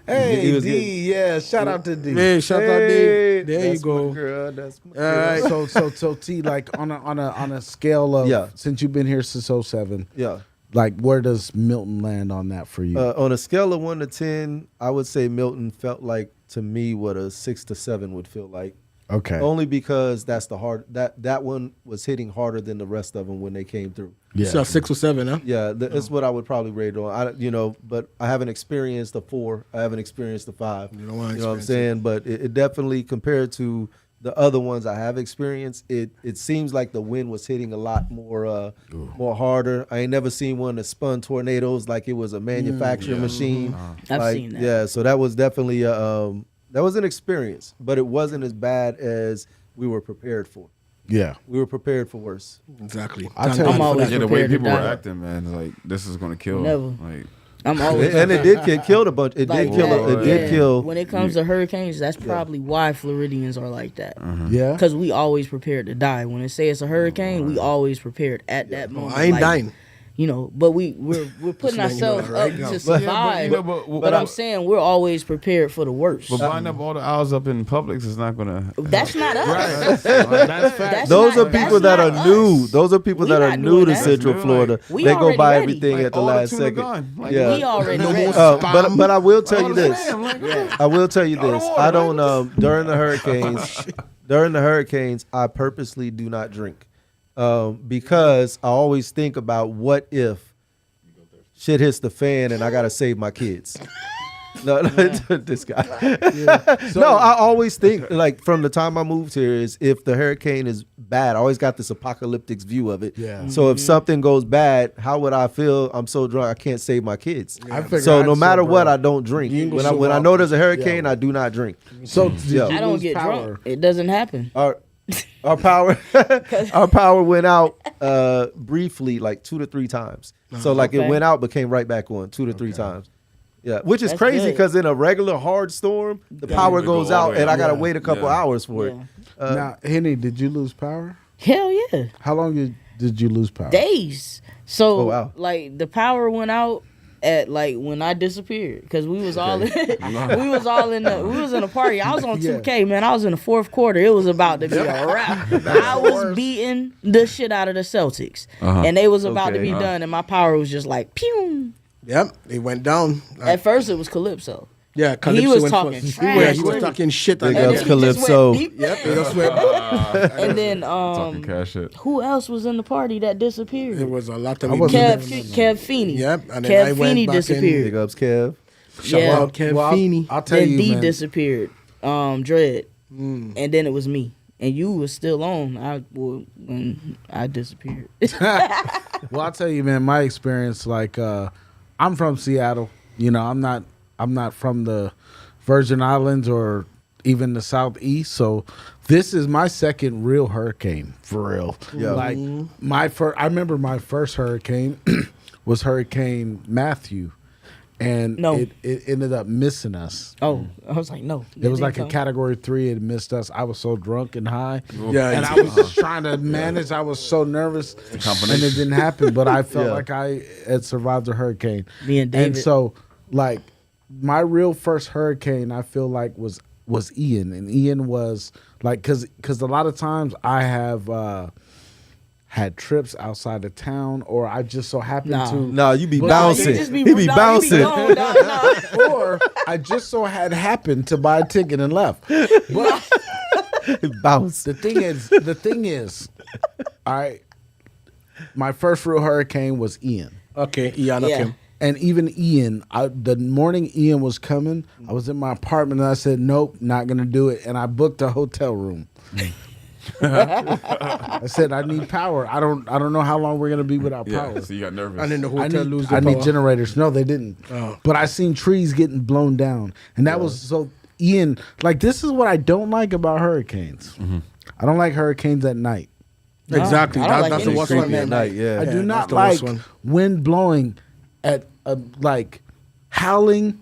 Speaker 5: Hey,
Speaker 7: He was
Speaker 5: D, yeah, shout out to D.
Speaker 1: Hey, shout out D. There you
Speaker 7: That's
Speaker 1: go.
Speaker 7: my girl. That's my
Speaker 1: All right.
Speaker 5: So T, like on a scale of
Speaker 7: Yeah.
Speaker 5: since you've been here since 07,
Speaker 7: Yeah.
Speaker 5: like where does Milton land on that for you?
Speaker 7: On a scale of 1 to 10, I would say Milton felt like to me what a 6 to 7 would feel like.
Speaker 5: Okay.
Speaker 7: Only because that's the hard that one was hitting harder than the rest of them when they came through.
Speaker 5: Yeah.
Speaker 1: So 6 or 7, huh?
Speaker 7: Yeah, that's what I would probably rate it on. But I haven't experienced the 4. I haven't experienced the 5.
Speaker 1: You don't wanna
Speaker 7: know what I'm
Speaker 1: experience
Speaker 7: saying? But it definitely compared to the other ones I have experienced, it seems like the wind was hitting a lot more harder. I ain't never seen one that spun tornadoes like it was a manufacturing machine.
Speaker 4: I've seen that.
Speaker 7: Yeah, so that was definitely that was an experience, but it wasn't as bad as we were prepared for.
Speaker 5: Yeah.
Speaker 7: We were prepared for worse.
Speaker 1: Exactly.
Speaker 5: I tell you-
Speaker 4: I'm always
Speaker 6: Yeah, the way
Speaker 4: prepared to
Speaker 6: people were
Speaker 4: die.
Speaker 6: acting, man, like this is gonna kill.
Speaker 4: Never.
Speaker 6: Like
Speaker 4: I'm always
Speaker 7: And it did get killed a bunch. It
Speaker 4: like
Speaker 7: did kill.
Speaker 4: that.
Speaker 7: It did
Speaker 4: Yeah.
Speaker 7: kill.
Speaker 4: When it comes to hurricanes, that's probably why Floridians are like that.
Speaker 5: Yeah.
Speaker 4: Because we always prepared to die. When it say it's a hurricane, we always prepared at that moment.
Speaker 1: I ain't
Speaker 4: like,
Speaker 1: dying.
Speaker 4: You know, but we're putting
Speaker 1: letting you know
Speaker 4: ourselves
Speaker 1: that right
Speaker 4: up
Speaker 1: now.
Speaker 4: to
Speaker 1: But-
Speaker 4: survive.
Speaker 6: you know,
Speaker 4: but I'm saying we're always prepared for the worst.
Speaker 6: But buying up all the owls up in Publix is not gonna.
Speaker 4: That's not us.
Speaker 1: That's fact.
Speaker 7: Those
Speaker 4: not-
Speaker 7: are people
Speaker 4: that's
Speaker 7: that are
Speaker 4: not
Speaker 7: new.
Speaker 4: us.
Speaker 7: Those are people
Speaker 4: We
Speaker 7: that are
Speaker 4: not
Speaker 7: new
Speaker 4: doing
Speaker 7: to
Speaker 4: that.
Speaker 7: Central
Speaker 6: Like,
Speaker 7: Florida.
Speaker 4: we
Speaker 7: They go
Speaker 4: already
Speaker 7: buy
Speaker 4: ready.
Speaker 7: everything
Speaker 6: Like,
Speaker 7: at the
Speaker 6: all
Speaker 7: last
Speaker 6: tuna
Speaker 7: second.
Speaker 6: gone. Like,
Speaker 7: Yeah.
Speaker 4: We already
Speaker 1: No
Speaker 4: ready.
Speaker 1: more
Speaker 7: But I will tell
Speaker 6: all
Speaker 7: you
Speaker 6: the
Speaker 7: this.
Speaker 6: spam, like,
Speaker 7: I will tell you this.
Speaker 6: water,
Speaker 7: I don't during the hurricanes. During the hurricanes, I purposely do not drink because I always think about what if shit hits the fan and I gotta save my kids. No, this guy. No, I always think like from the time I moved here is if the hurricane is bad, I always got this apocalyptic view of it.
Speaker 5: Yeah.
Speaker 7: So if something goes bad, how would I feel? I'm so drunk I can't save my kids.
Speaker 5: I figured
Speaker 7: So
Speaker 5: I'd
Speaker 7: no matter
Speaker 5: sober
Speaker 7: what,
Speaker 5: up.
Speaker 7: I don't drink.
Speaker 5: You ain't gonna
Speaker 7: When I
Speaker 5: sober
Speaker 7: know
Speaker 5: up.
Speaker 7: there's a hurricane,
Speaker 5: Yeah.
Speaker 7: I do not drink.
Speaker 5: So did
Speaker 7: Yeah.
Speaker 5: you
Speaker 4: I don't
Speaker 5: lose
Speaker 4: get
Speaker 5: power?
Speaker 4: drunk. It doesn't happen.
Speaker 7: Our power our power went out briefly like 2 to 3 times. So like it
Speaker 4: Okay.
Speaker 7: went out but came right back on 2 to 3 times. Yeah, which is
Speaker 4: That's
Speaker 7: crazy
Speaker 4: good.
Speaker 7: because in a regular hard storm, the power
Speaker 6: it go
Speaker 7: goes
Speaker 6: all
Speaker 7: out
Speaker 6: the way
Speaker 7: and I
Speaker 6: out.
Speaker 7: gotta
Speaker 6: Yeah.
Speaker 7: wait a couple
Speaker 6: Yeah.
Speaker 7: hours for it.
Speaker 4: Yeah.
Speaker 5: Now, Henny, did you lose power?
Speaker 4: Hell yeah.
Speaker 5: How long did you lose power?
Speaker 4: Days. So
Speaker 7: Oh, wow.
Speaker 4: like the power went out at like when I disappeared because we was all in, we was in a party. I was on 2K, man. I was in the fourth quarter. It was about to be a wrap. I was beating the shit out of the Celtics, and they was about to be done, and my power was just like pew.
Speaker 1: Yep. It went down.
Speaker 4: At first, it was Calypso.
Speaker 1: Yeah,
Speaker 4: He was
Speaker 1: went
Speaker 4: talking
Speaker 1: first.
Speaker 4: trash.
Speaker 1: Yeah, he was talking shit on
Speaker 7: Big
Speaker 4: And
Speaker 7: ups
Speaker 4: then he
Speaker 1: that.
Speaker 4: just
Speaker 7: Calypso.
Speaker 4: went beep.
Speaker 1: Yep. It just went.
Speaker 4: And then
Speaker 6: talking cash shit.
Speaker 4: who else was in the party that disappeared?
Speaker 1: It was a lot of
Speaker 4: Kev Feeney.
Speaker 1: Yep, and then I
Speaker 4: Kev
Speaker 1: went
Speaker 4: Feeney
Speaker 1: back in.
Speaker 4: disappeared.
Speaker 7: Big ups, Kev.
Speaker 1: Shout
Speaker 4: Yeah.
Speaker 1: out Kev
Speaker 5: Well,
Speaker 1: Feeney.
Speaker 5: I'll tell
Speaker 4: Then
Speaker 5: you,
Speaker 4: D
Speaker 5: man.
Speaker 4: disappeared. Dread. And then it was me. And you was still on. When I disappeared.
Speaker 5: Well, I'll tell you, man. My experience, like, I'm from Seattle. You know, I'm not from the Virgin Islands or even the Southeast. So this is my second real hurricane, for real.
Speaker 7: Yeah.
Speaker 5: Like I remember my first hurricane was Hurricane Matthew, and
Speaker 4: No.
Speaker 5: it ended up missing us.
Speaker 4: Oh, I was like, no.
Speaker 5: It was like a Category 3. It missed us. I was so drunk and high,
Speaker 1: Yeah,
Speaker 5: and I was just trying to manage. I was so nervous, and it didn't happen. But I felt
Speaker 7: Yeah.
Speaker 5: like I had survived a hurricane.
Speaker 4: Me and David.
Speaker 5: And so, like, my real first hurricane, I feel like was Ian, and Ian was like, because a lot of times I have had trips outside of town, or I just so happen
Speaker 4: Nah.
Speaker 5: to.
Speaker 7: No, you be
Speaker 5: Well,
Speaker 7: bouncing.
Speaker 4: He just
Speaker 7: He be
Speaker 4: no,
Speaker 7: bouncing.
Speaker 4: He be going, no.
Speaker 5: Or I just so had happened to buy a ticket and left. But
Speaker 7: Bounce.
Speaker 5: the thing is, all right, my first real hurricane was Ian.
Speaker 1: Okay, Ian,
Speaker 4: Yeah.
Speaker 1: okay.
Speaker 5: And even Ian, the morning Ian was coming, I was in my apartment and I said, nope, not going to do it. And I booked a hotel room. I said, I need power. I don't know how long we're going to be without
Speaker 6: Yeah,
Speaker 5: power.
Speaker 6: so you got nervous.
Speaker 1: And then the
Speaker 5: I
Speaker 1: hotel
Speaker 5: need,
Speaker 1: lose
Speaker 5: I
Speaker 1: the
Speaker 5: need
Speaker 1: power.
Speaker 5: generators. No, they didn't.
Speaker 1: Oh.
Speaker 5: But I seen trees getting blown down. And that was so Ian, like, this is what I don't like about hurricanes. I don't like hurricanes at night.
Speaker 1: Exactly.
Speaker 4: I don't like
Speaker 1: That's the
Speaker 4: any
Speaker 1: worst
Speaker 4: creepy
Speaker 1: one,
Speaker 7: At
Speaker 1: man.
Speaker 7: night, yeah.
Speaker 5: I do
Speaker 1: that's
Speaker 5: not
Speaker 1: the
Speaker 5: like
Speaker 1: worst one.
Speaker 5: wind blowing at like howling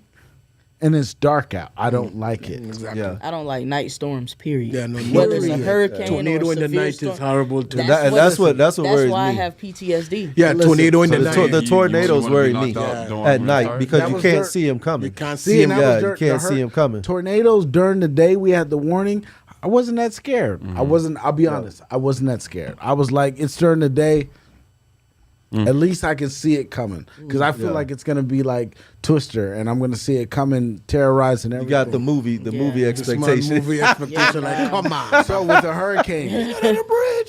Speaker 5: and it's dark out. I don't like it.
Speaker 1: Exactly.
Speaker 7: Yeah.
Speaker 4: I don't like night storms. Period.
Speaker 1: Yeah, no,
Speaker 4: Whether it's a
Speaker 1: period.
Speaker 4: hurricane
Speaker 1: Tornado
Speaker 4: or
Speaker 1: in the
Speaker 4: severe
Speaker 1: night
Speaker 4: storm,
Speaker 1: is horrible too.
Speaker 7: That's what
Speaker 4: that's
Speaker 7: worries
Speaker 4: why I
Speaker 7: me.
Speaker 4: have PTSD.
Speaker 1: Yeah, tornado in
Speaker 7: So
Speaker 1: the
Speaker 7: the,
Speaker 1: night.
Speaker 7: the tornadoes
Speaker 6: wanna be
Speaker 7: worry
Speaker 6: knocked
Speaker 7: me
Speaker 6: out during
Speaker 7: at
Speaker 6: when
Speaker 7: night
Speaker 6: it starts?
Speaker 7: because
Speaker 5: That
Speaker 7: you
Speaker 5: was
Speaker 7: can't
Speaker 5: dur-
Speaker 7: see them coming.
Speaker 1: You can't
Speaker 5: See,
Speaker 1: see
Speaker 5: and
Speaker 1: him.
Speaker 5: that was
Speaker 7: Yeah,
Speaker 5: dur-
Speaker 7: you can't
Speaker 5: the
Speaker 7: see them coming.
Speaker 5: Tornadoes during the day, we had the warning. I wasn't that scared. I wasn't. I'll be honest. I wasn't that scared. I was like, it's during the day. At least I can see it coming because I feel like it's gonna be like Twister, and I'm gonna see it coming, terrorizing everything.
Speaker 7: You got the movie
Speaker 1: This
Speaker 7: expectation.
Speaker 1: movie expectation, like, come on.
Speaker 5: So with the hurricane,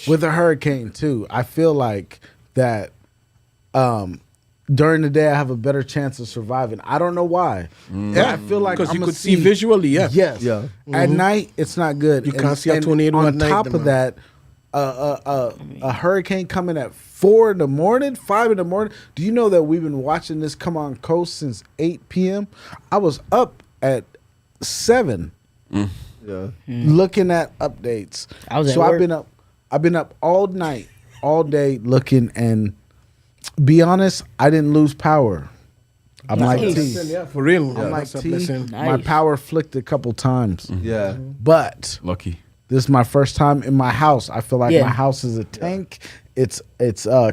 Speaker 5: with the hurricane too, I feel like that during the day I have a better chance of surviving. I don't know why. Yeah, I feel like
Speaker 1: Because you
Speaker 5: I'ma
Speaker 1: could see visually, yeah.
Speaker 5: Yes.
Speaker 7: Yeah.
Speaker 5: At night, it's not good.
Speaker 1: You can't see a tornado
Speaker 5: on
Speaker 1: at night,
Speaker 5: top of
Speaker 1: man.
Speaker 5: that, a hurricane coming at 4 in the morning, 5 in the morning. Do you know that we've been watching this come on coast since 8 p.m.? I was up at 7
Speaker 7: Yeah.
Speaker 5: looking at updates.
Speaker 4: I was at
Speaker 5: so
Speaker 4: work.
Speaker 5: I've been up all night, all day looking, and be honest, I didn't lose power. I'm like
Speaker 4: Nice.
Speaker 5: T.
Speaker 1: Yeah, for real.
Speaker 5: I'm like
Speaker 1: That's a
Speaker 5: T.
Speaker 1: blessing.
Speaker 5: My
Speaker 4: Nice.
Speaker 5: power flicked a couple times,
Speaker 7: Yeah.
Speaker 5: but
Speaker 6: Lucky.
Speaker 5: this is my first time in my house. I feel like
Speaker 4: Yeah.
Speaker 5: my house is a tank. It's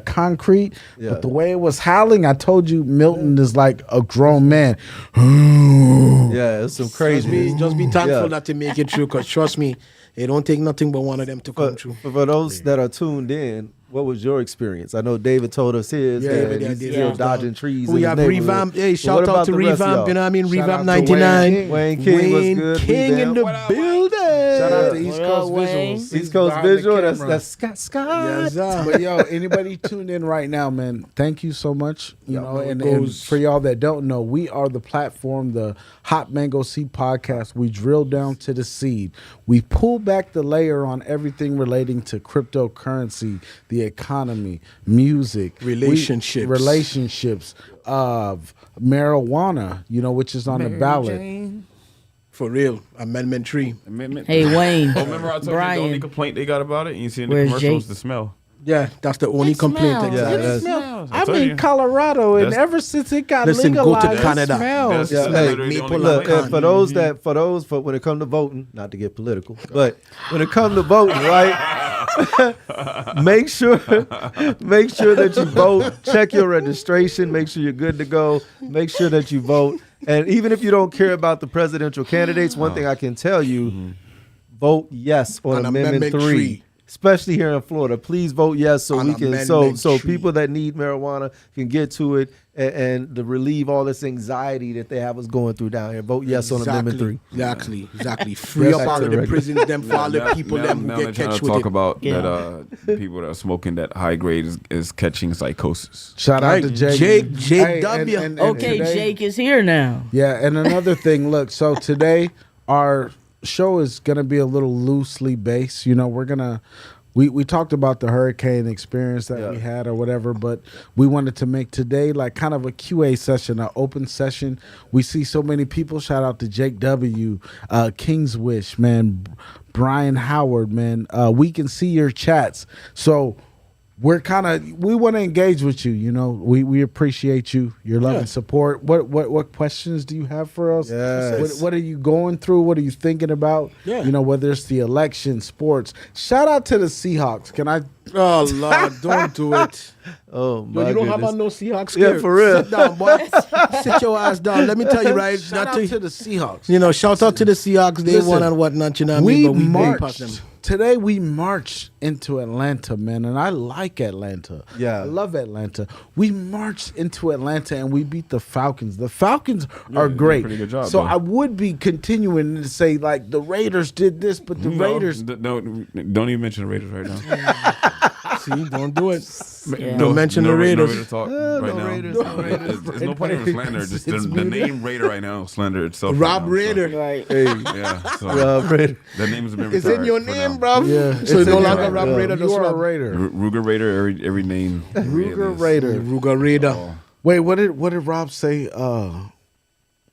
Speaker 5: concrete,
Speaker 7: Yeah.
Speaker 5: but the way it was howling, I told you, Milton is like a grown man.
Speaker 7: Yeah, it's some crazy.
Speaker 1: Just be thankful
Speaker 7: Yeah.
Speaker 1: that they make it through, because trust me, it don't take nothing but one of them to come through.
Speaker 7: For those that are tuned in, what was your experience? I know David told us his.
Speaker 1: Yeah,
Speaker 7: and
Speaker 1: yeah,
Speaker 7: he's
Speaker 1: David.
Speaker 7: still
Speaker 1: Yeah.
Speaker 7: dodging trees.
Speaker 1: We
Speaker 7: in
Speaker 1: have
Speaker 7: his neighborhood.
Speaker 1: Revamp. Hey,
Speaker 7: But
Speaker 1: shout
Speaker 7: what
Speaker 1: out
Speaker 7: about
Speaker 1: to
Speaker 7: the rest of
Speaker 1: Revamp.
Speaker 7: y'all?
Speaker 1: You know what I mean?
Speaker 5: Shout
Speaker 1: Revamp
Speaker 5: out to
Speaker 1: 99.
Speaker 7: Wayne King was good.
Speaker 1: King in the
Speaker 7: Revamp.
Speaker 1: building.
Speaker 5: Shout out to East
Speaker 4: What
Speaker 5: Coast
Speaker 4: up, Wayne?
Speaker 5: Visuals.
Speaker 7: East Coast
Speaker 5: Behind the
Speaker 7: Visual. That's
Speaker 5: camera.
Speaker 7: Scott.
Speaker 1: Yes, sir.
Speaker 5: But yo, anybody tuned in right now, man, thank you so much. You know,
Speaker 1: it
Speaker 5: and
Speaker 1: goes-
Speaker 5: for y'all that don't know, we are the platform, the Hot Mango Seed Podcast. We drill down to the seed. We pull back the layer on everything relating to cryptocurrency, the economy, music, relationships, of marijuana, you know, which is on the ballot.
Speaker 1: For real. Amendment 3.
Speaker 4: Hey Wayne,
Speaker 6: Oh, remember I told you the only
Speaker 4: Brian,
Speaker 6: complaint they got about it? And you see in the
Speaker 4: Where's
Speaker 6: commercials,
Speaker 4: Jake?
Speaker 6: the smell.
Speaker 1: Yeah, that's the only complaint.
Speaker 4: smells.
Speaker 7: Yeah,
Speaker 1: Exactly.
Speaker 7: that's,
Speaker 5: I'm
Speaker 6: told
Speaker 5: in
Speaker 6: you.
Speaker 5: Colorado, and
Speaker 6: That's-
Speaker 5: ever since it got
Speaker 1: Listen, go to
Speaker 5: legalized, it
Speaker 1: Canada.
Speaker 5: smells.
Speaker 6: That's
Speaker 7: hey,
Speaker 6: literally the only
Speaker 7: look,
Speaker 6: complaint.
Speaker 7: and for when it comes to voting, not to get political, but when it comes to voting, right? make sure that you vote. Check your registration. Make sure you're good to go. Make sure that you vote. And even if you don't care about the presidential candidates, one thing I can tell you, vote yes on Amendment 3. Especially here in Florida, please vote yes so
Speaker 1: On
Speaker 7: we can
Speaker 1: Amendment
Speaker 7: so
Speaker 1: 3.
Speaker 7: people that need marijuana can get to it and to relieve all this anxiety that they have us going through down here. Vote yes on Amendment 3.
Speaker 1: Exactly. Free up all of the prisons, them for all the people them who
Speaker 6: now
Speaker 1: get
Speaker 6: they're trying
Speaker 1: catch
Speaker 6: to
Speaker 1: with
Speaker 6: talk
Speaker 1: it.
Speaker 6: about
Speaker 4: Yeah.
Speaker 6: that people that are smoking that high grade is catching psychosis.
Speaker 5: Shout out
Speaker 1: Right.
Speaker 5: to Jake.
Speaker 1: Jake W.
Speaker 4: okay,
Speaker 5: today-
Speaker 4: Jake is here now.
Speaker 5: Yeah, and another thing, look, so today our show is gonna be a little loosely based. You know, we talked about the hurricane experience that we had or whatever, but we wanted to make today like kind of a QA session, an open session. We see so many people. Shout out to Jake W, King's Wish, man, Brian Howard, man. We can see your chats. So we want to engage with you. You know, we appreciate you, your love and support. What questions do you have for us?
Speaker 7: Yes.
Speaker 5: What are you going through? What are you thinking about?
Speaker 1: Yeah.
Speaker 5: You know, whether it's the election, sports. Shout out to the Seahawks. Can I?
Speaker 1: Oh, Lord, don't do it.
Speaker 7: Oh my
Speaker 1: Yo, you don't
Speaker 7: goodness.
Speaker 1: have on no Seahawks
Speaker 7: Yeah,
Speaker 1: gear.
Speaker 7: for real.
Speaker 1: Sit down, boy. Sit your ass down. Let me tell you, right?
Speaker 5: Shout out to the Seahawks.
Speaker 1: You know, shout out to the Seahawks. They
Speaker 5: Listen,
Speaker 1: won and whatnot, you know what I mean?
Speaker 5: We
Speaker 1: But we way past them.
Speaker 5: marched. Today we marched into Atlanta, man, and I like Atlanta.
Speaker 7: Yeah.
Speaker 5: I love Atlanta. We marched into Atlanta and we beat the Falcons. The Falcons are
Speaker 6: you did a
Speaker 5: great.
Speaker 6: pretty good job,
Speaker 5: so
Speaker 6: though.
Speaker 5: I would be continuing to say like the Raiders did this, but the Raiders.
Speaker 6: Don't even mention the Raiders right now.
Speaker 1: See, don't do it.
Speaker 4: Yeah.
Speaker 1: Don't mention the
Speaker 6: No
Speaker 1: Raiders.
Speaker 6: Raider talk right now.
Speaker 7: Raiders,
Speaker 6: There's no point in slander. Just the name Raider right now, slander itself.
Speaker 1: Rob
Speaker 6: right now,
Speaker 1: Raider.
Speaker 4: Right.
Speaker 7: Hey,
Speaker 6: So, yeah. So
Speaker 7: Fred.
Speaker 6: the names have been
Speaker 1: It's
Speaker 6: retired
Speaker 1: in your
Speaker 6: for
Speaker 1: name,
Speaker 6: now.
Speaker 1: bro.
Speaker 5: Yeah,
Speaker 1: So
Speaker 5: it's
Speaker 1: it's
Speaker 5: in
Speaker 1: no
Speaker 5: your
Speaker 1: longer
Speaker 5: name.
Speaker 1: Rob Raider.
Speaker 5: You
Speaker 1: Just
Speaker 5: are a
Speaker 1: Rob.
Speaker 5: Raider.
Speaker 6: Ruger Raider. Every name.
Speaker 5: Ruger Raider.
Speaker 1: Ruger Raider.
Speaker 5: Wait, what did Rob say?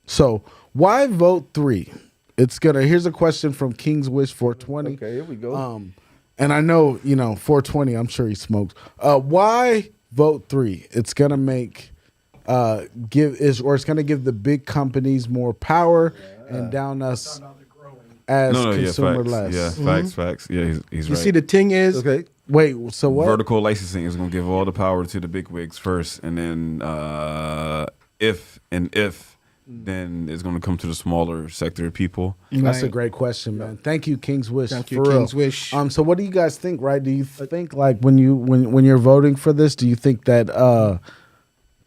Speaker 5: So why vote 3? Here's a question from King's Wish 420.
Speaker 7: Okay, here we go.
Speaker 5: And I know, 420, I'm sure he smokes. Why vote 3? It's gonna make it's going to give the big companies more power and down us as consumer less.
Speaker 6: Yeah, facts. Yeah, he's
Speaker 1: You
Speaker 6: right.
Speaker 1: see, the thing is,
Speaker 7: Okay.
Speaker 5: Wait, so what?
Speaker 6: Vertical licensing is going to give all the power to the big wigs first, and then if then it's going to come to the smaller sector of people.
Speaker 5: That's a great question, man. Thank you, King's Wish.
Speaker 1: Thank you,
Speaker 5: for real.
Speaker 1: King's Wish.
Speaker 5: So what do you guys think? Right? Do you think like when you're voting for this? Do you think that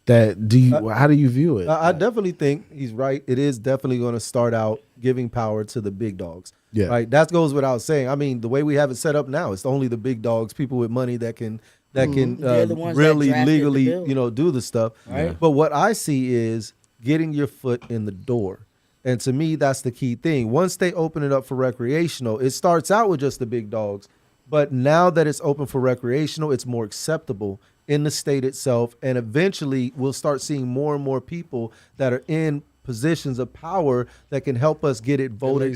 Speaker 5: how do you view it?
Speaker 7: I definitely think he's right. It is definitely going to start out giving power to the big dogs.
Speaker 5: Yeah.
Speaker 7: Right. That goes without saying. I mean, the way we have it set up now, it's only the big dogs, people with money that can
Speaker 4: They're the ones that
Speaker 7: really
Speaker 4: drafted the
Speaker 7: legally,
Speaker 4: bill.
Speaker 7: do the stuff.
Speaker 4: Right.
Speaker 7: But what I see is getting your foot in the door. And to me, that's the key thing. Once they open it up for recreational, it starts out with just the big dogs. But now that it's open for recreational, it's more acceptable in the state itself. And eventually we'll start seeing more and more people that are in positions of power that can help us get it voted,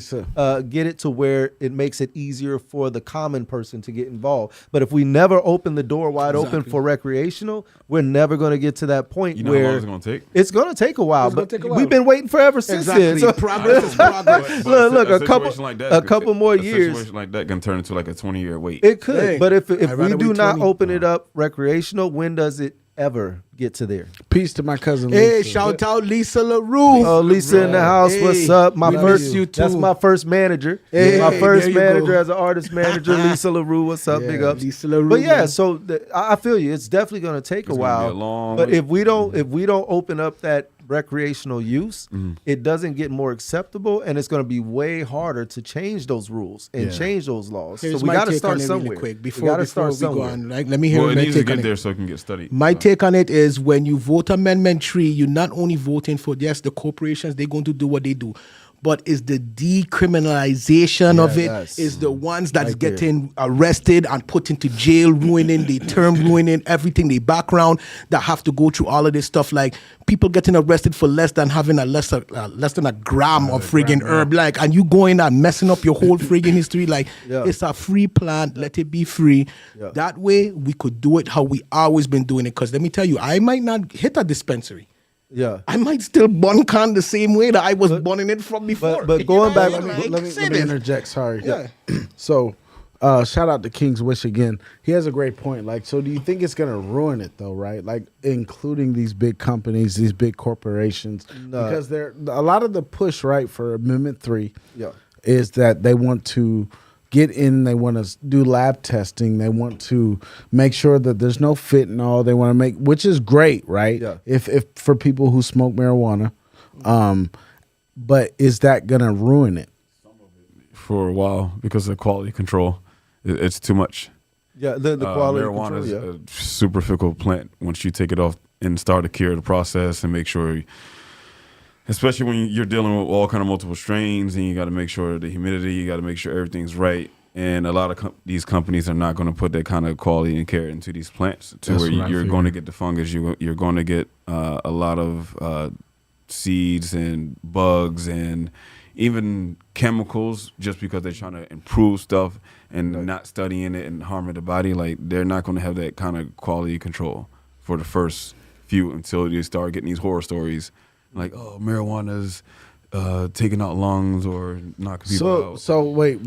Speaker 7: get it to where it makes it easier for the common person to get involved. But if we never open the door wide open for recreational, we're never going to get to that point
Speaker 6: You know
Speaker 7: where
Speaker 6: how long it's going to take?
Speaker 7: it's going to take a while.
Speaker 1: It's gonna
Speaker 7: But
Speaker 1: take a while.
Speaker 7: we've been waiting forever since then.
Speaker 5: Exactly.
Speaker 7: So
Speaker 5: Progress is progress.
Speaker 7: look, a
Speaker 6: situation like that
Speaker 7: couple
Speaker 6: could-
Speaker 7: more
Speaker 6: a
Speaker 7: years.
Speaker 6: situation like that can turn into like a 20-year wait.
Speaker 7: It could,
Speaker 1: Hey,
Speaker 7: but if
Speaker 1: I'd
Speaker 7: we
Speaker 1: rather
Speaker 7: do
Speaker 1: wait
Speaker 7: not
Speaker 1: 20.
Speaker 7: open it up recreational, when does it ever get to there?
Speaker 5: Peace to my cousin.
Speaker 1: Hey,
Speaker 5: Lisa.
Speaker 1: shout out Lisa LaRue.
Speaker 7: Oh, Lisa in the house,
Speaker 1: Hey,
Speaker 7: what's up? My
Speaker 1: we
Speaker 7: first,
Speaker 1: miss you
Speaker 7: that's
Speaker 1: too.
Speaker 7: my first manager.
Speaker 1: Hey,
Speaker 7: my first
Speaker 1: there you
Speaker 7: manager
Speaker 1: go.
Speaker 7: as an artist manager, Lisa LaRue. What's up?
Speaker 1: Yeah,
Speaker 7: Big ups.
Speaker 1: Lisa LaRue,
Speaker 7: But yeah,
Speaker 1: man.
Speaker 7: so I feel you. It's definitely going to take
Speaker 6: It's
Speaker 7: a
Speaker 6: gonna be
Speaker 7: while.
Speaker 6: a long
Speaker 7: But
Speaker 6: wait.
Speaker 7: if we don't open up that recreational use, it doesn't get more acceptable, and it's going to be way harder to change those rules and change those laws.
Speaker 1: Here's
Speaker 7: so we
Speaker 1: my
Speaker 7: got to
Speaker 1: take
Speaker 7: start
Speaker 1: on it
Speaker 7: somewhere.
Speaker 1: really quick
Speaker 7: we
Speaker 1: before,
Speaker 7: got to
Speaker 1: before
Speaker 7: start
Speaker 1: we go
Speaker 7: somewhere.
Speaker 1: on. Like, let me hear
Speaker 6: Well, it
Speaker 1: my
Speaker 6: needs to
Speaker 1: take on
Speaker 6: get
Speaker 1: it.
Speaker 6: there so it can get studied.
Speaker 1: My
Speaker 6: So.
Speaker 1: take on it is when you vote Amendment 3, you're not only voting for, yes, the corporations, they're going to do what they do, but is the decriminalization of it,
Speaker 7: yes.
Speaker 1: is the ones that's
Speaker 7: Right there.
Speaker 1: getting arrested and put into jail, ruining the term, ruining everything, the background, that have to go through all of this stuff. Like people getting arrested for less than having less than a gram of friggin' herb, like, and you going and messing up your whole friggin' history. Like, it's a free plant, let it be free. That way we could do it how we always been doing it. Because let me tell you, I might not hit a dispensary.
Speaker 7: Yeah.
Speaker 1: I might still bun can the same way that I was bunning it from before.
Speaker 7: but
Speaker 1: You
Speaker 7: going
Speaker 1: know
Speaker 7: back-
Speaker 1: what I mean?
Speaker 5: Let me
Speaker 1: Say this.
Speaker 5: interject. Sorry.
Speaker 1: Yeah.
Speaker 5: So, shout out to King's Wish again. He has a great point. Like, so do you think it's gonna ruin it though? Right? Like, including these big companies, these big corporations, because they're a lot of the push right for Amendment 3 is that they want to get in, they want to do lab testing, they want to make sure that there's no fentanyl, they want to make, which is great, right?
Speaker 7: Yeah.
Speaker 5: If for people who smoke marijuana, but is that gonna ruin it?
Speaker 6: For a while because of quality control. It's too much.
Speaker 7: Yeah, the quality
Speaker 6: marijuana
Speaker 7: control,
Speaker 6: is a super fickle plant. Once you take it off and start to cure the process and make sure, especially when you're dealing with all kind of multiple strains, and you got to make sure the humidity, you got to make sure everything's right. And a lot of these companies are not going to put that kind of quality and care into these plants to
Speaker 5: That's
Speaker 6: where
Speaker 5: what I
Speaker 6: you're
Speaker 5: figured.
Speaker 6: going to get the fungus. You're going to get a lot of seeds and bugs and even chemicals, just because they're trying to improve stuff and not studying it and harming the body. Like, they're not going to have that kind of quality control for the first few until you start getting these horror stories like, oh, marijuana's taking out lungs or knocking people out.
Speaker 5: So wait,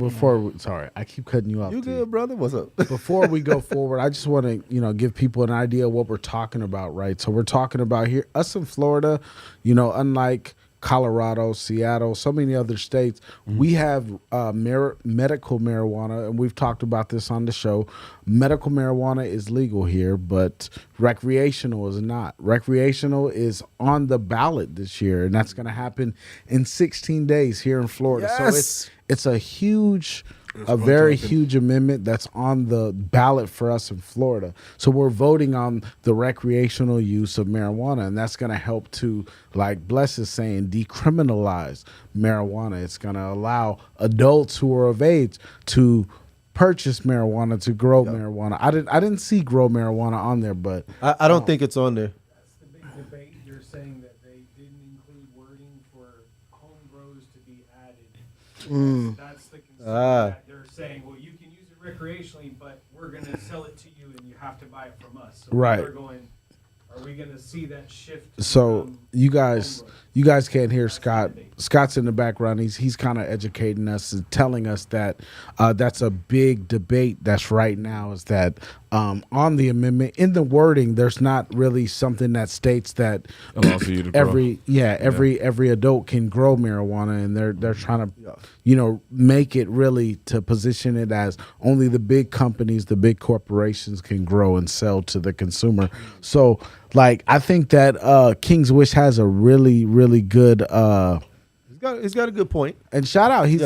Speaker 5: sorry, I keep cutting you off.
Speaker 7: You
Speaker 5: T.
Speaker 7: good, brother? What's up?
Speaker 5: Before we go forward, I just want to, give people an idea of what we're talking about, right? So we're talking about here, us in Florida, unlike Colorado, Seattle, so many other states, we have medical marijuana, and we've talked about this on the show. Medical marijuana is legal here, but recreational is not. Recreational is on the ballot this year, and that's going to happen in 16 days here in Florida.
Speaker 1: Yes.
Speaker 5: So it's a huge... a very huge amendment that's on the ballot for us in Florida. So we're voting on the recreational use of marijuana, and that's going to help to, like Bless is saying, decriminalize marijuana. It's going to allow adults who are of age to purchase marijuana, to grow marijuana. I didn't see grow marijuana on there, but
Speaker 7: I don't think it's on there.
Speaker 8: That's the big debate. You're saying that they didn't include wording for home grows to be added. That's the concern. That they're saying, well, you can use it recreationally, but we're going to sell it to you and you have to buy it from us. So
Speaker 5: Right.
Speaker 8: They're going, are we going going to see that shift?
Speaker 5: So
Speaker 8: from
Speaker 5: you guys
Speaker 8: homegrown?
Speaker 5: you guys can't hear Scott. Scott's in the background. He's kind of educating us and telling us that that's a big debate that's right now, is that on the amendment, in the wording, there's not really something that states that
Speaker 6: Allows for you to grow.
Speaker 5: every adult can grow marijuana, and they're trying to make it really to position it as only the big companies, the big corporations can grow and sell to the consumer. So like, I think that King's Wish has a really good
Speaker 7: He's got a good point.
Speaker 5: and shout out, he's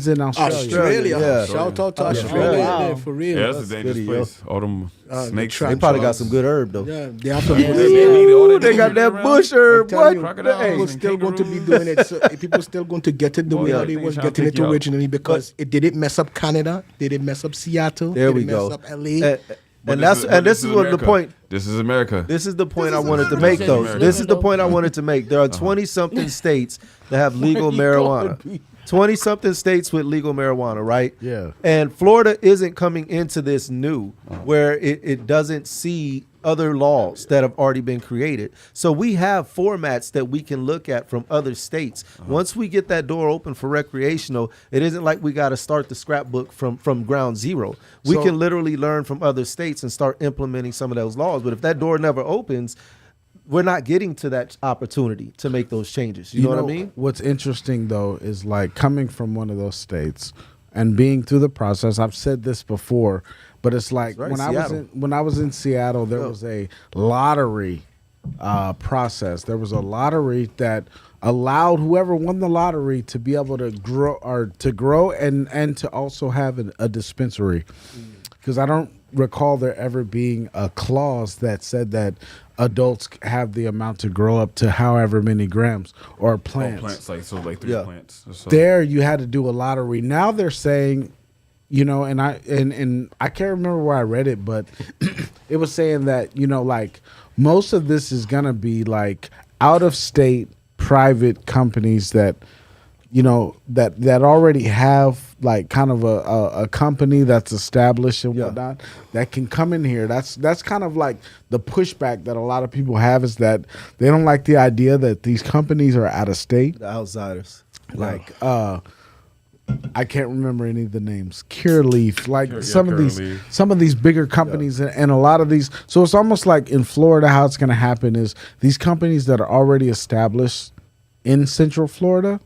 Speaker 5: in Australia.
Speaker 7: Yeah.
Speaker 1: Shout out to
Speaker 7: Yeah.
Speaker 1: Australia,
Speaker 4: Wow.
Speaker 1: there, for real.
Speaker 6: Yeah, that's a dangerous
Speaker 7: goody,
Speaker 6: place. All them snakes.
Speaker 7: They probably got some good herb though.
Speaker 1: Yeah, they have some
Speaker 7: Ooh, they got that bush herb.
Speaker 1: tell
Speaker 7: What?
Speaker 1: you,
Speaker 6: Crocodiles
Speaker 7: Hey,
Speaker 1: people
Speaker 6: and
Speaker 1: still going to be
Speaker 6: kangaroos.
Speaker 1: doing it. So people still going to get it the way
Speaker 6: yeah,
Speaker 1: how they
Speaker 6: things
Speaker 1: was
Speaker 6: trying to
Speaker 1: getting
Speaker 6: take
Speaker 1: it
Speaker 6: you out.
Speaker 1: originally, because it didn't mess up Canada, they didn't mess up Seattle,
Speaker 7: There
Speaker 1: they
Speaker 7: we
Speaker 1: didn't
Speaker 7: go.
Speaker 1: mess up LA.
Speaker 7: And this is what the
Speaker 6: America.
Speaker 7: point.
Speaker 6: This is America.
Speaker 7: This is the point I
Speaker 1: is
Speaker 7: wanted to
Speaker 1: America.
Speaker 7: make, though.
Speaker 6: America.
Speaker 7: This is the point I wanted to make. There are 20-something states that have legal marijuana. 20-something states with legal marijuana, right?
Speaker 5: Yeah.
Speaker 7: And Florida isn't coming into this new, where it doesn't see other laws that have already been created. So we have formats that we can look at from other states. Once we get that door open for recreational, it isn't like we got to start the scrapbook from ground zero. We
Speaker 5: So-
Speaker 7: can literally learn from other states and start implementing some of those laws. But if that door never opens, we're not getting to that opportunity to make those changes. You know what I mean?
Speaker 5: What's interesting though is, like, coming from one of those states and being through the process. I've said this before, but it's like
Speaker 7: right,
Speaker 5: when
Speaker 7: Seattle.
Speaker 5: I was in Seattle, there was a lottery process. There was a lottery that allowed whoever won the lottery to be able to grow and to also have a dispensary. Because I don't recall there ever being a clause that said that adults have the amount to grow up to however many grams or plants.
Speaker 6: Plants, like 3
Speaker 7: Yeah.
Speaker 6: plants. or so.
Speaker 5: There you had to do a lottery. Now they're saying, and I can't remember where I read it, but it was saying that, like, most of this is gonna be like out of state private companies that that already have like kind of a company that's established and whatnot that can come in here. That's kind of like the pushback that a lot of people have, is that they don't like the idea that these companies are out of state.
Speaker 7: The outsiders.
Speaker 5: Like I can't remember any of the names. Cureleaf, like some of these bigger companies and a lot of these. So it's almost like in Florida, how it's going to happen is these companies that are already established in Central Florida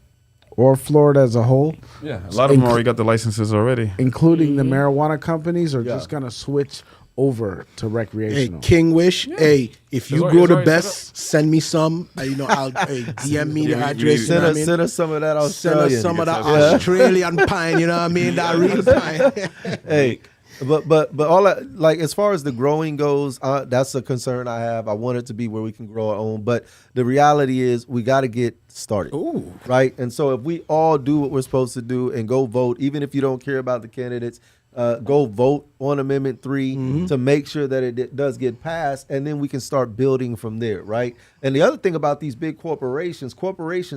Speaker 5: or Florida as a whole,
Speaker 6: Yeah, a lot of them already got the licenses already.
Speaker 5: including the marijuana companies, are just going to switch over to
Speaker 1: Hey,
Speaker 5: recreational.
Speaker 1: King Wish. Hey, if you
Speaker 6: It's
Speaker 1: grow
Speaker 6: already
Speaker 1: the
Speaker 6: set
Speaker 1: best, send me some. I'll DM me the
Speaker 6: Yeah,
Speaker 1: address. You know what I mean?
Speaker 7: Send us some of that
Speaker 1: Send
Speaker 7: Australian.
Speaker 1: us some of that
Speaker 6: Yeah.
Speaker 1: Australian pine. You know what I mean? That real pine.
Speaker 7: Hey, but all that, like, as far as the growing goes, that's a concern I have. I want it to be where we can grow our own, but the reality is we got to get started.
Speaker 1: Ooh.
Speaker 7: Right? And so if we all do what we're supposed to do and go vote, even if you don't care about the candidates, go vote on Amendment 3 to make sure that it does get passed, and then we can start building from there, right? And the other thing about these big corporations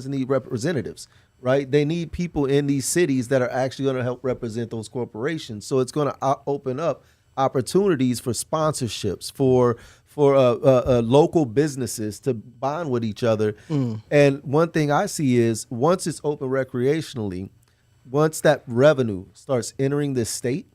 Speaker 7: need representatives, right? They need people in these cities that are actually going to help represent those corporations. So it's going to open up opportunities for sponsorships, for local businesses to bond with each other. And one thing I see is, once it's open recreationally, once that revenue starts entering the state,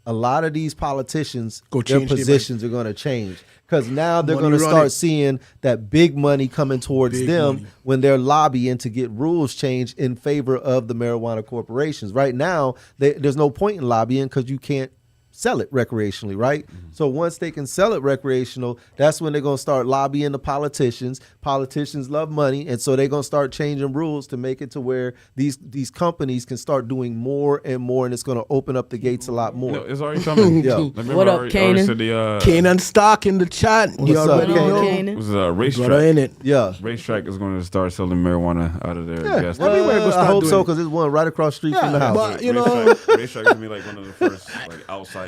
Speaker 7: a lot of these politicians, their
Speaker 1: change their
Speaker 7: positions are going to change, because now they're
Speaker 1: Money
Speaker 7: going to
Speaker 1: running.
Speaker 7: start seeing that big money coming towards
Speaker 1: Big
Speaker 7: them
Speaker 1: money.
Speaker 7: when they're lobbying to get rules changed in favor of the marijuana corporations. Right now, there's no point in lobbying because you can't sell it recreationally, right? So once they can sell it recreational, that's when they're going to start lobbying the politicians. Politicians love money, and so they're going to start changing rules to make it to where these companies can start doing more and more, and it's going to open up the gates a lot more.
Speaker 6: No, it's already coming.
Speaker 7: Yeah.
Speaker 6: Remember,
Speaker 4: What up,
Speaker 6: I already
Speaker 4: Kanan?
Speaker 6: said the
Speaker 1: Kanan Stark in the chat. You
Speaker 7: up,
Speaker 1: already
Speaker 7: Kanan?
Speaker 1: know.
Speaker 6: it was a racetrack.
Speaker 1: Brother in it.
Speaker 7: Yeah.
Speaker 6: Racetrack is going to start selling marijuana out of their gas station.
Speaker 1: everywhere go
Speaker 7: I
Speaker 1: start
Speaker 7: hope
Speaker 1: doing
Speaker 7: so,
Speaker 1: it.
Speaker 7: because there's one right across the street from the house.
Speaker 1: but you know,
Speaker 6: Racetrack is gonna be like one of the first like outside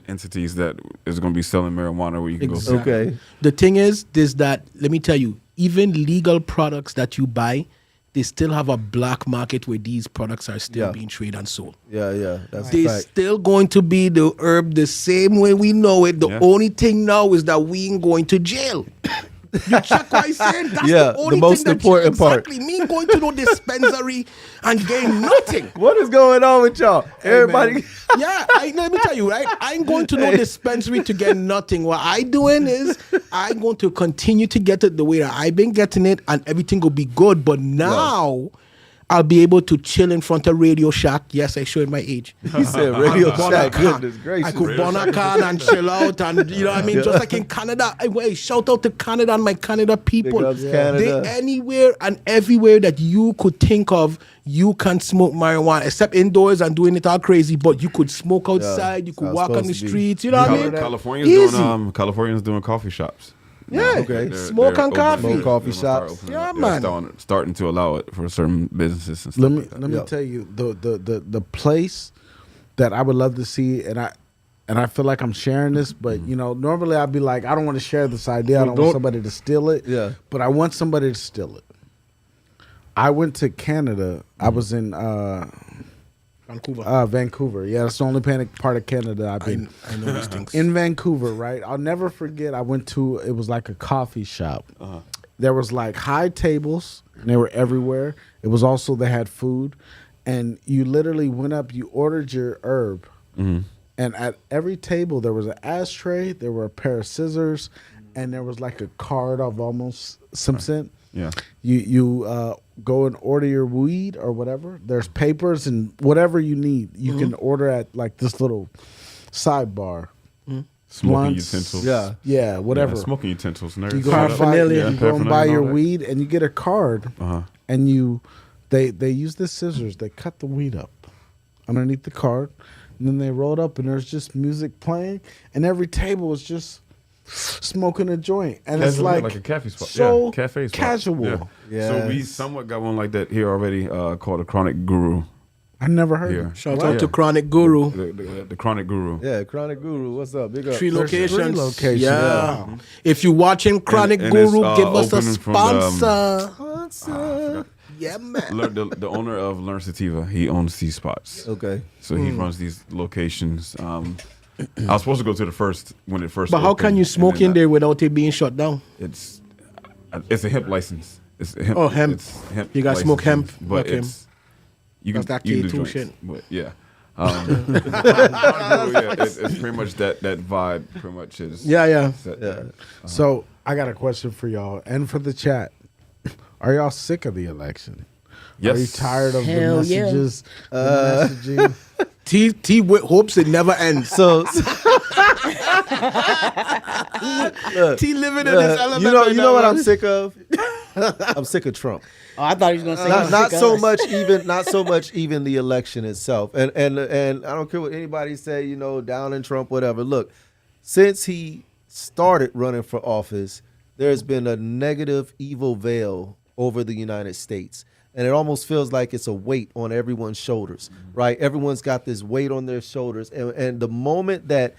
Speaker 6: entities that is gonna be selling marijuana where you can go.
Speaker 7: Okay.
Speaker 1: the thing is that let me tell you, even legal products that you buy, they still have a black market where these products are still
Speaker 7: Yeah.
Speaker 1: being traded and sold.
Speaker 7: Yeah. That's a
Speaker 1: They
Speaker 7: fact.
Speaker 1: still going to be the herb the same way we know it. The
Speaker 6: Yeah.
Speaker 1: only thing now is that we ain't going to jail. You check what I'm saying? That's
Speaker 7: Yeah,
Speaker 1: the only
Speaker 7: the most
Speaker 1: thing that
Speaker 7: important part.
Speaker 1: Exactly. Me ain't going to no dispensary and gain nothing.
Speaker 7: What is going on with y'all? Everybody.
Speaker 1: Man. Yeah, let me tell you, right? I ain't going to no dispensary to get nothing. What I doing is I'm going to continue to get it the way that I've been getting it, and everything will be good. But now I'll be able to chill in front of Radio Shack. Yes, I showed my age.
Speaker 7: He said Radio
Speaker 1: Burn a
Speaker 7: Shack.
Speaker 1: can.
Speaker 7: Goodness gracious.
Speaker 1: I could burn a can and chill out, and you know what I mean? Just like in Canada. Hey, shout out to Canada and my Canada people.
Speaker 7: Big ups, Canada.
Speaker 1: They anywhere and everywhere that you could think of, you can smoke marijuana, except indoors and doing it all crazy. But you could smoke outside, you
Speaker 7: it's
Speaker 1: could
Speaker 7: how it's
Speaker 1: walk on the
Speaker 7: supposed to be.
Speaker 1: streets. You know what I mean?
Speaker 6: Californians doing coffee shops.
Speaker 1: Yeah,
Speaker 7: Okay.
Speaker 1: Smoke and coffee.
Speaker 7: Smoke coffee shops.
Speaker 1: Yeah, man.
Speaker 6: Starting to allow it for certain businesses and stuff.
Speaker 5: Let me tell you the place that I would love to see, and I feel like I'm sharing this, but you know, normally I'd be like, I don't want to share this idea. I don't want somebody to steal it.
Speaker 7: Yeah.
Speaker 5: But I want somebody to steal it. I went to Canada. I was in Vancouver. Yeah, that's the only part of Canada I've been.
Speaker 1: I know these things.
Speaker 5: In Vancouver, right? I'll never forget. I went to, it was like a coffee shop. There was like high tables, and they were everywhere. It was also, they had food, and you literally went up, you ordered your herb, and at every table there was an ashtray, there were a pair of scissors, and there was like a card of almost some cent.
Speaker 6: Yeah.
Speaker 5: You go and order your weed or whatever. There's papers and whatever you need. You can order at like this little sidebar.
Speaker 6: Smoking
Speaker 5: Blunts.
Speaker 6: utensils.
Speaker 5: Yeah, whatever.
Speaker 6: Yeah, smoking utensils. And
Speaker 5: You go,
Speaker 6: everything.
Speaker 5: and buy,
Speaker 1: Paraphernalia.
Speaker 5: you go and buy
Speaker 6: Paraphernalia
Speaker 5: your
Speaker 6: and all that.
Speaker 5: weed, and you get a card, and they use the scissors. They cut the weed up underneath the card, and then they roll it up, and there's just music playing, and every table is just smoking a joint, and it's like
Speaker 6: a cafe spot.
Speaker 5: so
Speaker 6: cafe spot.
Speaker 5: casual.
Speaker 7: Yeah.
Speaker 6: So we somewhat got one like that here already, called a Chronic Guru.
Speaker 5: I never heard
Speaker 6: Here.
Speaker 5: of it.
Speaker 1: Shout out to Chronic Guru.
Speaker 6: The Chronic Guru.
Speaker 7: Yeah, Chronic Guru. What's up? Big up.
Speaker 1: Three
Speaker 5: There's
Speaker 1: locations.
Speaker 5: 3 locations.
Speaker 1: Yeah. If you're watching Chronic
Speaker 6: And
Speaker 1: Guru,
Speaker 6: it's,
Speaker 1: give us a
Speaker 6: opening from the,
Speaker 1: sponsor. Yeah, man.
Speaker 6: The owner of Learn Sativa, he owns these spots.
Speaker 7: Okay.
Speaker 6: So he runs these locations. I was supposed to go to the first when it first.
Speaker 1: But how can
Speaker 6: opened,
Speaker 1: you
Speaker 6: and
Speaker 1: smoke
Speaker 6: then
Speaker 1: in there without it being shut down?
Speaker 6: It's a hemp license. It's a hemp.
Speaker 1: Oh, hemp.
Speaker 6: It's hemp.
Speaker 1: You gotta smoke hemp.
Speaker 6: license, but
Speaker 1: Okay.
Speaker 6: it's you
Speaker 1: That's
Speaker 6: can
Speaker 1: that
Speaker 6: you can
Speaker 1: K2
Speaker 6: do joints,
Speaker 1: shit.
Speaker 6: but yeah. It's pretty much that vibe. Pretty much is.
Speaker 1: Yeah.
Speaker 6: set there.
Speaker 5: So I got a question for y'all and for the chat. Are y'all sick of the election?
Speaker 6: Yes.
Speaker 5: Are you tired of
Speaker 4: Hell
Speaker 5: the
Speaker 4: yeah.
Speaker 5: messages? The messaging?
Speaker 1: T hopes it never ends.
Speaker 7: So
Speaker 1: T living in this element.
Speaker 7: you know what I'm sick of? I'm sick of Trump.
Speaker 4: Oh, I thought he was gonna say
Speaker 7: Not
Speaker 4: sick
Speaker 7: so
Speaker 4: of
Speaker 7: much even the election itself. And I don't care what anybody say, you know, down in Trump, whatever. Look, since he started running for office, there's been a negative evil veil over the United States. And it almost feels like it's a weight on everyone's shoulders, right? Everyone's got this weight on their shoulders. And the moment that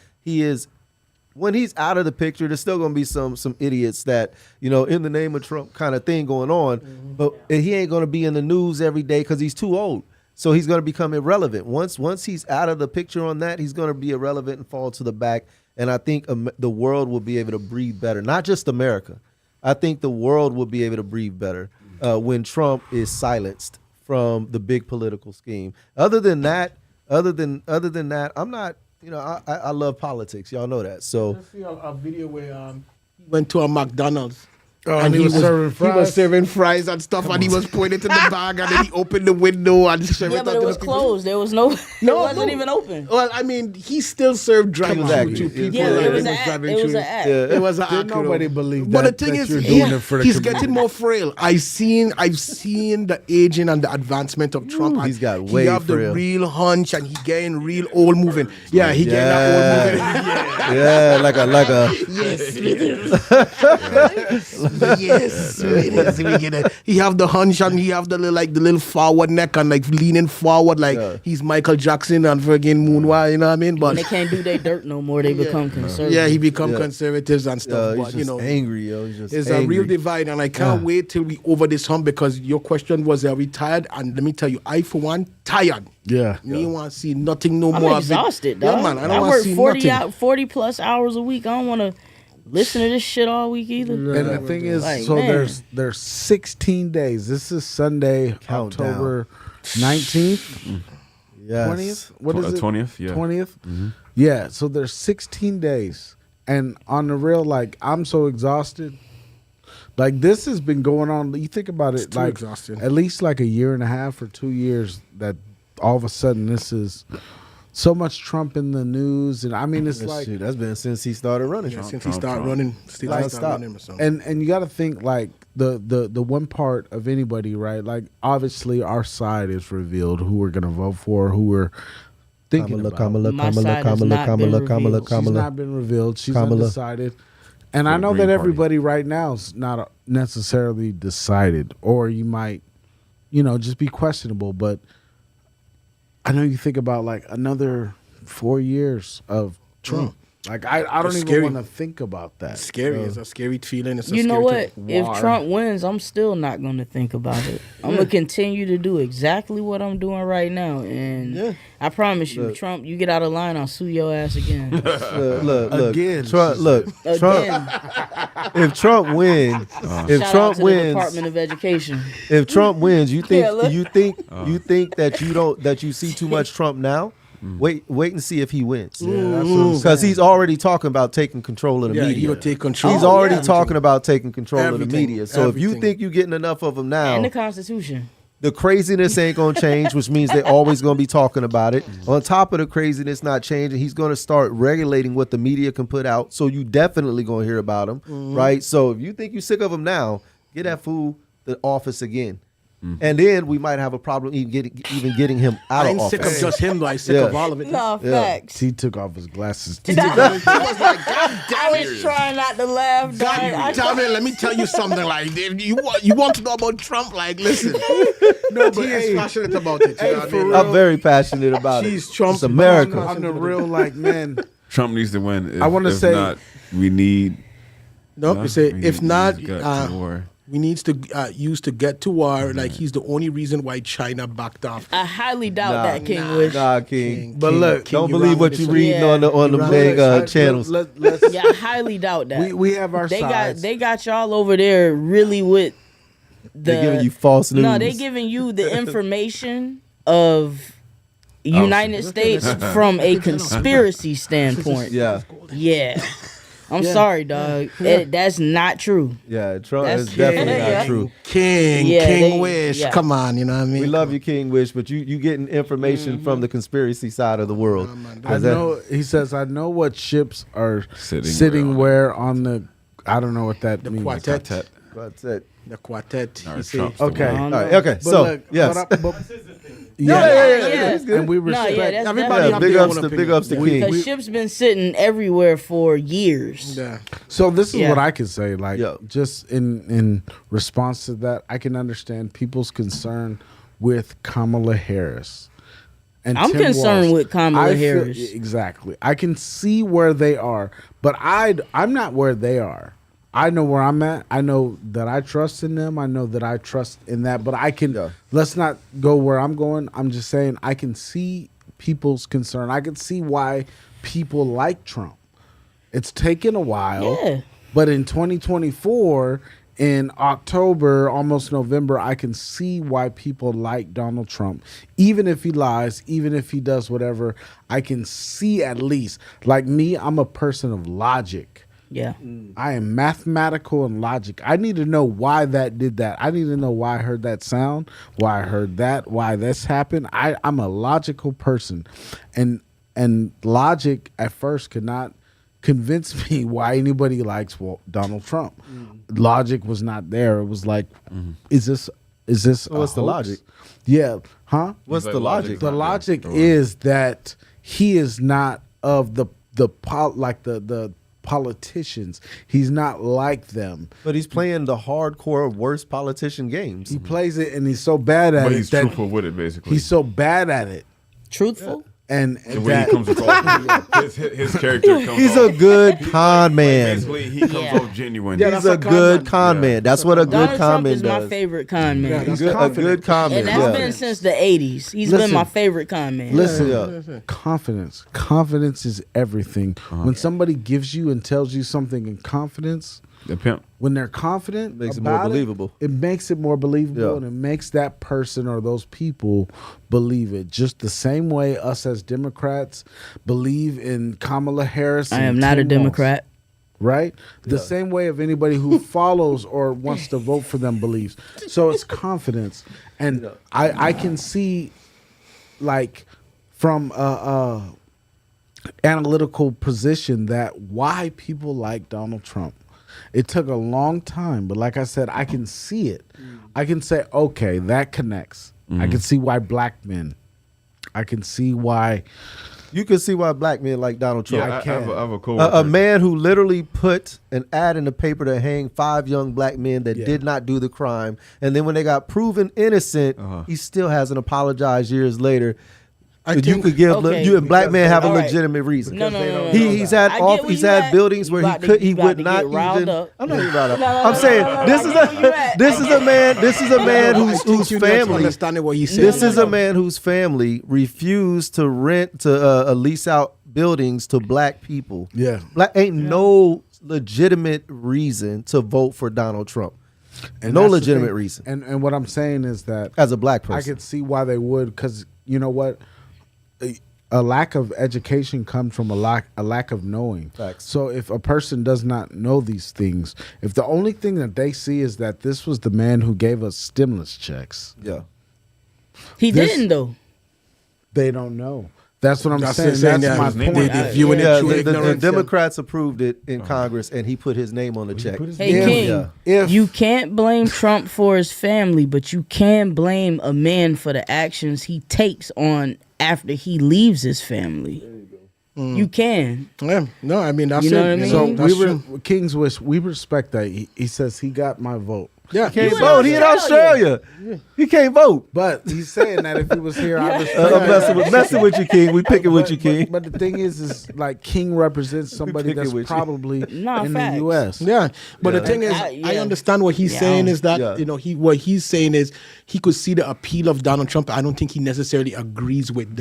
Speaker 7: when he's out of the picture, there's still going to be some idiots that, you know, in the name of Trump kind of thing going on. But he ain't going to be in the news every day because he's too old. So he's going to become irrelevant. Once he's out of the picture on that, he's going to be irrelevant and fall to the back. And I think the world will be able to breathe better. Not just America. I think the world will be able to breathe better when Trump is silenced from the big political scheme. Other than that, I'm not. You know, I love politics. Y'all know that. So
Speaker 1: I see a video where he went to a McDonald's.
Speaker 5: and he was serving fries?
Speaker 1: He was serving fries and stuff, and he was pointing to the bag, and then he opened the window and served
Speaker 4: Yeah,
Speaker 1: it
Speaker 4: but
Speaker 1: out
Speaker 4: it
Speaker 1: to
Speaker 4: was
Speaker 1: the people.
Speaker 4: closed. There was no. It wasn't even open.
Speaker 1: Well, I mean, he still served drinks
Speaker 7: Exactly.
Speaker 1: to people.
Speaker 4: Yeah,
Speaker 1: like,
Speaker 4: it was
Speaker 1: he
Speaker 4: an act.
Speaker 1: driving
Speaker 4: It was
Speaker 1: through.
Speaker 4: an act.
Speaker 1: It was an
Speaker 5: Did
Speaker 1: act.
Speaker 5: nobody believe
Speaker 1: But
Speaker 5: that,
Speaker 1: the thing
Speaker 5: that
Speaker 1: is,
Speaker 5: you're doing it for the
Speaker 1: he's
Speaker 5: community?
Speaker 1: getting more frail. I've seen the aging and the advancement of Trump.
Speaker 7: He's got
Speaker 1: and
Speaker 7: way
Speaker 1: he have
Speaker 7: frail.
Speaker 1: the real hunch, and he getting real old moving. Yeah, he getting that old moving.
Speaker 7: yeah, like a
Speaker 1: Yes, Yes, it is. He have the hunch and he have the little forward neck and like leaning forward like he's Michael Jackson and friggin' moonwalk. You know what I mean?
Speaker 4: When
Speaker 1: But
Speaker 4: they can't do their dirt no more, they become conservative.
Speaker 1: yeah, he become conservatives and stuff.
Speaker 7: He's
Speaker 1: But
Speaker 7: just angry, yo. He's just
Speaker 1: it's
Speaker 7: angry.
Speaker 1: a real divide, and I can't wait till we over this hump because your question was, are we tired? And let me tell you, I for one tired.
Speaker 5: Yeah.
Speaker 1: Me want to see nothing no
Speaker 4: I'm
Speaker 1: more.
Speaker 4: exhausted,
Speaker 1: Yeah,
Speaker 4: dog.
Speaker 1: man, I don't
Speaker 4: I
Speaker 1: want to
Speaker 4: work
Speaker 1: see
Speaker 4: 40
Speaker 1: nothing.
Speaker 4: 40 plus hours a week. I don't want to listen to this shit all week either.
Speaker 5: And the thing is,
Speaker 4: Like,
Speaker 5: so
Speaker 4: man.
Speaker 5: there's 16 days. This is Sunday,
Speaker 7: Countdown.
Speaker 5: October 19th,
Speaker 7: Yes.
Speaker 5: 20th. What is it?
Speaker 6: 20th, yeah.
Speaker 5: 20th. Yeah. So there's 16 days, and on the real, like I'm so exhausted. Like this has been going on. You think about it,
Speaker 1: too
Speaker 5: like
Speaker 1: exhausting.
Speaker 5: at least like a year and a half or 2 years. That all of a sudden this is so much Trump in the news, and I mean it's like.
Speaker 7: Shoot, that's been since he started running.
Speaker 1: Yeah, since he
Speaker 6: Trump,
Speaker 1: started
Speaker 6: Trump.
Speaker 1: running, still
Speaker 7: Like,
Speaker 1: start
Speaker 7: stop.
Speaker 1: running or something.
Speaker 5: And you got to think like the one part of anybody, right? Like obviously our side is revealed who we're gonna vote for, who we're thinking about.
Speaker 4: My side has not been revealed.
Speaker 5: She's not been revealed. She's
Speaker 7: Kamala.
Speaker 5: undecided. And I
Speaker 6: The
Speaker 5: know
Speaker 6: Green
Speaker 5: that
Speaker 6: Party.
Speaker 5: everybody right now is not necessarily decided, or you might, just be questionable. But I know you think about like another 4 years of Trump. Like I don't
Speaker 1: It's
Speaker 5: even
Speaker 1: scary.
Speaker 5: want to think about that.
Speaker 1: It's scary. It's a scary feeling. It's a
Speaker 4: You know
Speaker 1: scary
Speaker 4: what?
Speaker 1: thing.
Speaker 4: If
Speaker 5: Why?
Speaker 4: Trump wins, I'm still not going to think about it. I'm going to continue to do exactly what I'm doing right now. And I promise you,
Speaker 7: Look.
Speaker 4: Trump, you get out of line, I'll sue your ass again.
Speaker 7: Look.
Speaker 5: Again,
Speaker 7: Trump, look.
Speaker 4: Again.
Speaker 7: If Trump wins, if
Speaker 4: Shout out
Speaker 7: Trump
Speaker 4: to the
Speaker 7: wins,
Speaker 4: Department of Education.
Speaker 7: if Trump wins, you think
Speaker 4: Yeah, look.
Speaker 7: you think that you see too much Trump now? Wait and see if he wins.
Speaker 5: Yeah, that's what I'm
Speaker 7: Because
Speaker 5: saying.
Speaker 7: he's already talking about taking control of the
Speaker 1: Yeah,
Speaker 7: media.
Speaker 1: he'll take control.
Speaker 7: He's
Speaker 4: Oh,
Speaker 7: already
Speaker 4: yeah.
Speaker 7: talking about taking control of the
Speaker 1: Everything.
Speaker 7: media. So if you
Speaker 1: Everything.
Speaker 7: think you're getting enough of them now,
Speaker 4: And the Constitution.
Speaker 7: the craziness ain't gonna change, which means they're always gonna be talking about it. On top of the craziness not changing, he's gonna start regulating what the media can put out. So you definitely gonna hear about him, right? So if you think you're sick of him now, get that fool the office again, and then we might have a problem even getting him out
Speaker 1: I
Speaker 7: of
Speaker 1: ain't sick of
Speaker 7: office.
Speaker 1: just him though. I'm sick
Speaker 7: Yeah.
Speaker 1: of all of it.
Speaker 4: No, facts.
Speaker 5: He took off his glasses.
Speaker 4: I was trying not to laugh. dog. I-
Speaker 1: Damn it, let me tell you something. Like, if you want to know about Trump? Like, listen. No, but he is passionate about it. You know what I mean?
Speaker 7: I'm very passionate about
Speaker 1: Jeez,
Speaker 7: it.
Speaker 1: Trump.
Speaker 7: It's America.
Speaker 5: On the real, like, man,
Speaker 6: Trump needs to win. If,
Speaker 5: I wanna
Speaker 6: if
Speaker 5: say-
Speaker 6: not, we need.
Speaker 1: No, you say if not,
Speaker 6: got to war.
Speaker 1: we needs to use to get to war. Like he's the only reason why China backed off.
Speaker 4: I highly doubt
Speaker 7: Nah.
Speaker 4: that, King Wish.
Speaker 7: Nah, King.
Speaker 5: But look,
Speaker 7: Don't
Speaker 1: you
Speaker 7: believe
Speaker 1: wrong
Speaker 7: what
Speaker 1: with
Speaker 7: you
Speaker 1: this
Speaker 7: reading
Speaker 4: one.
Speaker 7: on the
Speaker 1: You wrong
Speaker 7: big
Speaker 1: with this.
Speaker 7: channels.
Speaker 5: Let's
Speaker 4: Yeah, I highly doubt that.
Speaker 5: we have our
Speaker 4: they
Speaker 5: sides.
Speaker 4: got y'all over there really with the
Speaker 7: They're giving you false news.
Speaker 4: No, they giving you the information of United States from a conspiracy standpoint.
Speaker 7: Yeah,
Speaker 4: Yeah. I'm sorry, dog. That's not true.
Speaker 7: yeah. Trump
Speaker 4: That's-
Speaker 7: is definitely
Speaker 4: yeah.
Speaker 7: not true.
Speaker 1: King
Speaker 4: Yeah,
Speaker 1: Wish.
Speaker 4: yeah.
Speaker 1: Come on, you know what I mean?
Speaker 7: We love you, King Wish, but you getting information from the conspiracy side of the world.
Speaker 5: I
Speaker 7: Is that-
Speaker 5: know. He says, "I know what ships are
Speaker 6: Sitting
Speaker 5: sitting where on the. I don't know what that means.
Speaker 1: quartet.
Speaker 7: That's it.
Speaker 1: The quartet.
Speaker 6: Or
Speaker 1: He say,
Speaker 6: Trump's the
Speaker 5: Okay.
Speaker 6: one.
Speaker 7: All right, okay.
Speaker 5: But
Speaker 7: So
Speaker 5: look,
Speaker 7: yes,
Speaker 4: Yeah.
Speaker 5: and we
Speaker 4: No,
Speaker 5: respect.
Speaker 4: yeah, that's
Speaker 1: Everybody
Speaker 7: yeah,
Speaker 1: have
Speaker 7: big
Speaker 1: their
Speaker 7: ups
Speaker 1: own
Speaker 7: to
Speaker 1: opinion.
Speaker 7: King.
Speaker 4: because ship's been sitting everywhere for years.
Speaker 1: Yeah.
Speaker 5: So this is
Speaker 4: Yeah.
Speaker 5: what I can say. Like,
Speaker 7: Yo.
Speaker 5: just in response to that, I can understand people's concern with Kamala Harris. And
Speaker 4: I'm
Speaker 5: Tim
Speaker 4: concerned
Speaker 5: Walz.
Speaker 4: with Kamala
Speaker 5: I feel-
Speaker 4: Harris.
Speaker 5: Exactly. I can see where they are, but I'm not where they are. I know where I'm at. I know that I trust in them. I know that I trust in that. But I can, let's not go where I'm going. I'm just saying I can see people's concern. I can see why people like Trump. It's taken a while.
Speaker 4: Yeah.
Speaker 5: But in 2024, in October, almost November, I can see why people like Donald Trump. Even if he lies, even if he does whatever, I can see at least. Like me, I'm a person of logic.
Speaker 4: Yeah.
Speaker 5: I am mathematical and logic. I need to know why that did that. I need to know why I heard that sound, why I heard that, why this happened. I'm a logical person. And logic at first could not convince me why anybody likes Donald Trump. Logic was not there. It was like, is this
Speaker 7: What's the
Speaker 5: hoax?
Speaker 7: logic?
Speaker 5: Yeah. Huh?
Speaker 7: What's
Speaker 6: Like
Speaker 7: the
Speaker 6: logic.
Speaker 7: logic?
Speaker 5: The logic is that he is not of the politicians. He's not like them.
Speaker 7: But he's playing the hardcore worst politician games.
Speaker 5: He plays it, and he's so bad at
Speaker 6: But
Speaker 5: it.
Speaker 6: he's
Speaker 5: that
Speaker 6: truthful with it, basically.
Speaker 5: He's so bad at it,
Speaker 4: Truthful.
Speaker 5: and
Speaker 6: the way
Speaker 5: that,
Speaker 6: he comes across, his character comes
Speaker 7: He's
Speaker 6: off.
Speaker 7: a good con man.
Speaker 6: Basically, he comes
Speaker 4: Yeah.
Speaker 6: off genuine.
Speaker 5: Yeah,
Speaker 7: He's
Speaker 5: that's
Speaker 7: a
Speaker 5: a con
Speaker 7: good
Speaker 5: man.
Speaker 7: con man. That's what a good
Speaker 4: Donald
Speaker 7: con
Speaker 4: Trump
Speaker 7: man
Speaker 4: is my
Speaker 7: does.
Speaker 4: favorite con man.
Speaker 5: that's
Speaker 7: A good con man.
Speaker 4: And that's
Speaker 7: Yeah.
Speaker 4: been since the 80s. He's been
Speaker 5: Listen.
Speaker 4: my favorite con man.
Speaker 5: listen,
Speaker 7: Yeah.
Speaker 5: confidence is everything. When somebody gives you and tells you something in confidence,
Speaker 6: The pimp.
Speaker 5: when they're confident,
Speaker 7: Makes it more
Speaker 5: about
Speaker 7: believable.
Speaker 5: It makes it more believable,
Speaker 7: Yeah.
Speaker 5: and it makes that person or those people believe it. Just the same way us as Democrats believe in Kamala Harris.
Speaker 4: I
Speaker 5: and
Speaker 4: am not a
Speaker 5: Tim Walz,
Speaker 4: Democrat.
Speaker 5: right? The same way of anybody who follows or wants to vote for them believes. So it's confidence, and I can see, like, from analytical position that why people like Donald Trump. It took a long time, but like I said, I can see it. I can say, okay, that connects. I can see why black men. I can see why.
Speaker 7: You can see why black men like Donald Trump.
Speaker 6: Yeah, I have a
Speaker 7: A
Speaker 6: coworker.
Speaker 7: man who literally put an ad in the paper to hang 5 young black men that did not do the crime. And then when they got proven innocent, he still hasn't apologized years later. You could give
Speaker 4: Okay.
Speaker 7: you and black men have a
Speaker 4: All right.
Speaker 7: legitimate reason.
Speaker 4: No.
Speaker 7: He's had
Speaker 4: I get where
Speaker 7: he's
Speaker 4: you
Speaker 7: had
Speaker 4: at.
Speaker 7: buildings
Speaker 4: You
Speaker 7: where he
Speaker 4: about to-
Speaker 7: could he
Speaker 4: you about
Speaker 7: would
Speaker 4: to
Speaker 7: not
Speaker 4: get riled
Speaker 7: even.
Speaker 4: up.
Speaker 7: I'm not even riled up.
Speaker 4: No,
Speaker 7: I'm saying this is
Speaker 4: I get where you
Speaker 7: a
Speaker 4: at.
Speaker 7: this is a man this is a man whose
Speaker 1: you
Speaker 7: family.
Speaker 1: understanding what he's saying.
Speaker 7: This is a man whose family refused to rent to lease out buildings to black people.
Speaker 5: Yeah.
Speaker 7: Black ain't no legitimate reason to vote for Donald Trump.
Speaker 5: And
Speaker 7: No
Speaker 5: that's the
Speaker 7: legitimate
Speaker 5: thing.
Speaker 7: reason.
Speaker 5: And what I'm saying is that
Speaker 7: As a black
Speaker 5: I
Speaker 7: person.
Speaker 5: could see why they would, because you know what, a lack of education comes from a lack of knowing.
Speaker 7: Facts.
Speaker 5: So if a person does not know these things, if the only thing that they see is that this was the man who gave us stimulus checks,
Speaker 7: Yeah.
Speaker 4: He
Speaker 5: This-
Speaker 4: didn't though.
Speaker 5: they don't know. That's what I'm
Speaker 1: That's
Speaker 5: saying.
Speaker 1: it, saying
Speaker 5: That's
Speaker 1: that
Speaker 5: my
Speaker 1: his name-
Speaker 5: point.
Speaker 1: they viewing
Speaker 7: Yeah,
Speaker 1: it through
Speaker 7: the
Speaker 1: ignorance.
Speaker 7: Democrats approved it in Congress, and he put his name on the check.
Speaker 4: Hey,
Speaker 5: Yeah.
Speaker 4: King,
Speaker 7: Yeah.
Speaker 5: If
Speaker 4: you can't blame Trump for his family, but you can blame a man for the actions he takes on after he leaves his family. You can.
Speaker 1: Yeah, no, I mean that's
Speaker 4: You know
Speaker 1: it.
Speaker 4: what I mean?
Speaker 5: so
Speaker 1: That's
Speaker 5: we
Speaker 1: true.
Speaker 5: King's Wish, we respect that. He says he got my vote.
Speaker 1: Yeah,
Speaker 7: He can't
Speaker 4: in
Speaker 7: vote. He in
Speaker 4: Australia.
Speaker 7: Australia. He can't vote.
Speaker 5: But he's saying that if he was here, I respect
Speaker 7: I'm
Speaker 5: that.
Speaker 7: messing with you, King. We picking with you,
Speaker 5: But-
Speaker 7: King.
Speaker 5: But the thing is like King represents somebody
Speaker 7: picking
Speaker 5: that's
Speaker 7: with you.
Speaker 5: probably
Speaker 4: Nah,
Speaker 5: in
Speaker 4: facts.
Speaker 5: the U.S.
Speaker 1: Yeah, but the thing is,
Speaker 4: Yeah.
Speaker 1: I understand what he's saying is that
Speaker 7: Yeah.
Speaker 1: what he's saying is he could see the appeal of Donald Trump. I don't think he necessarily agrees with with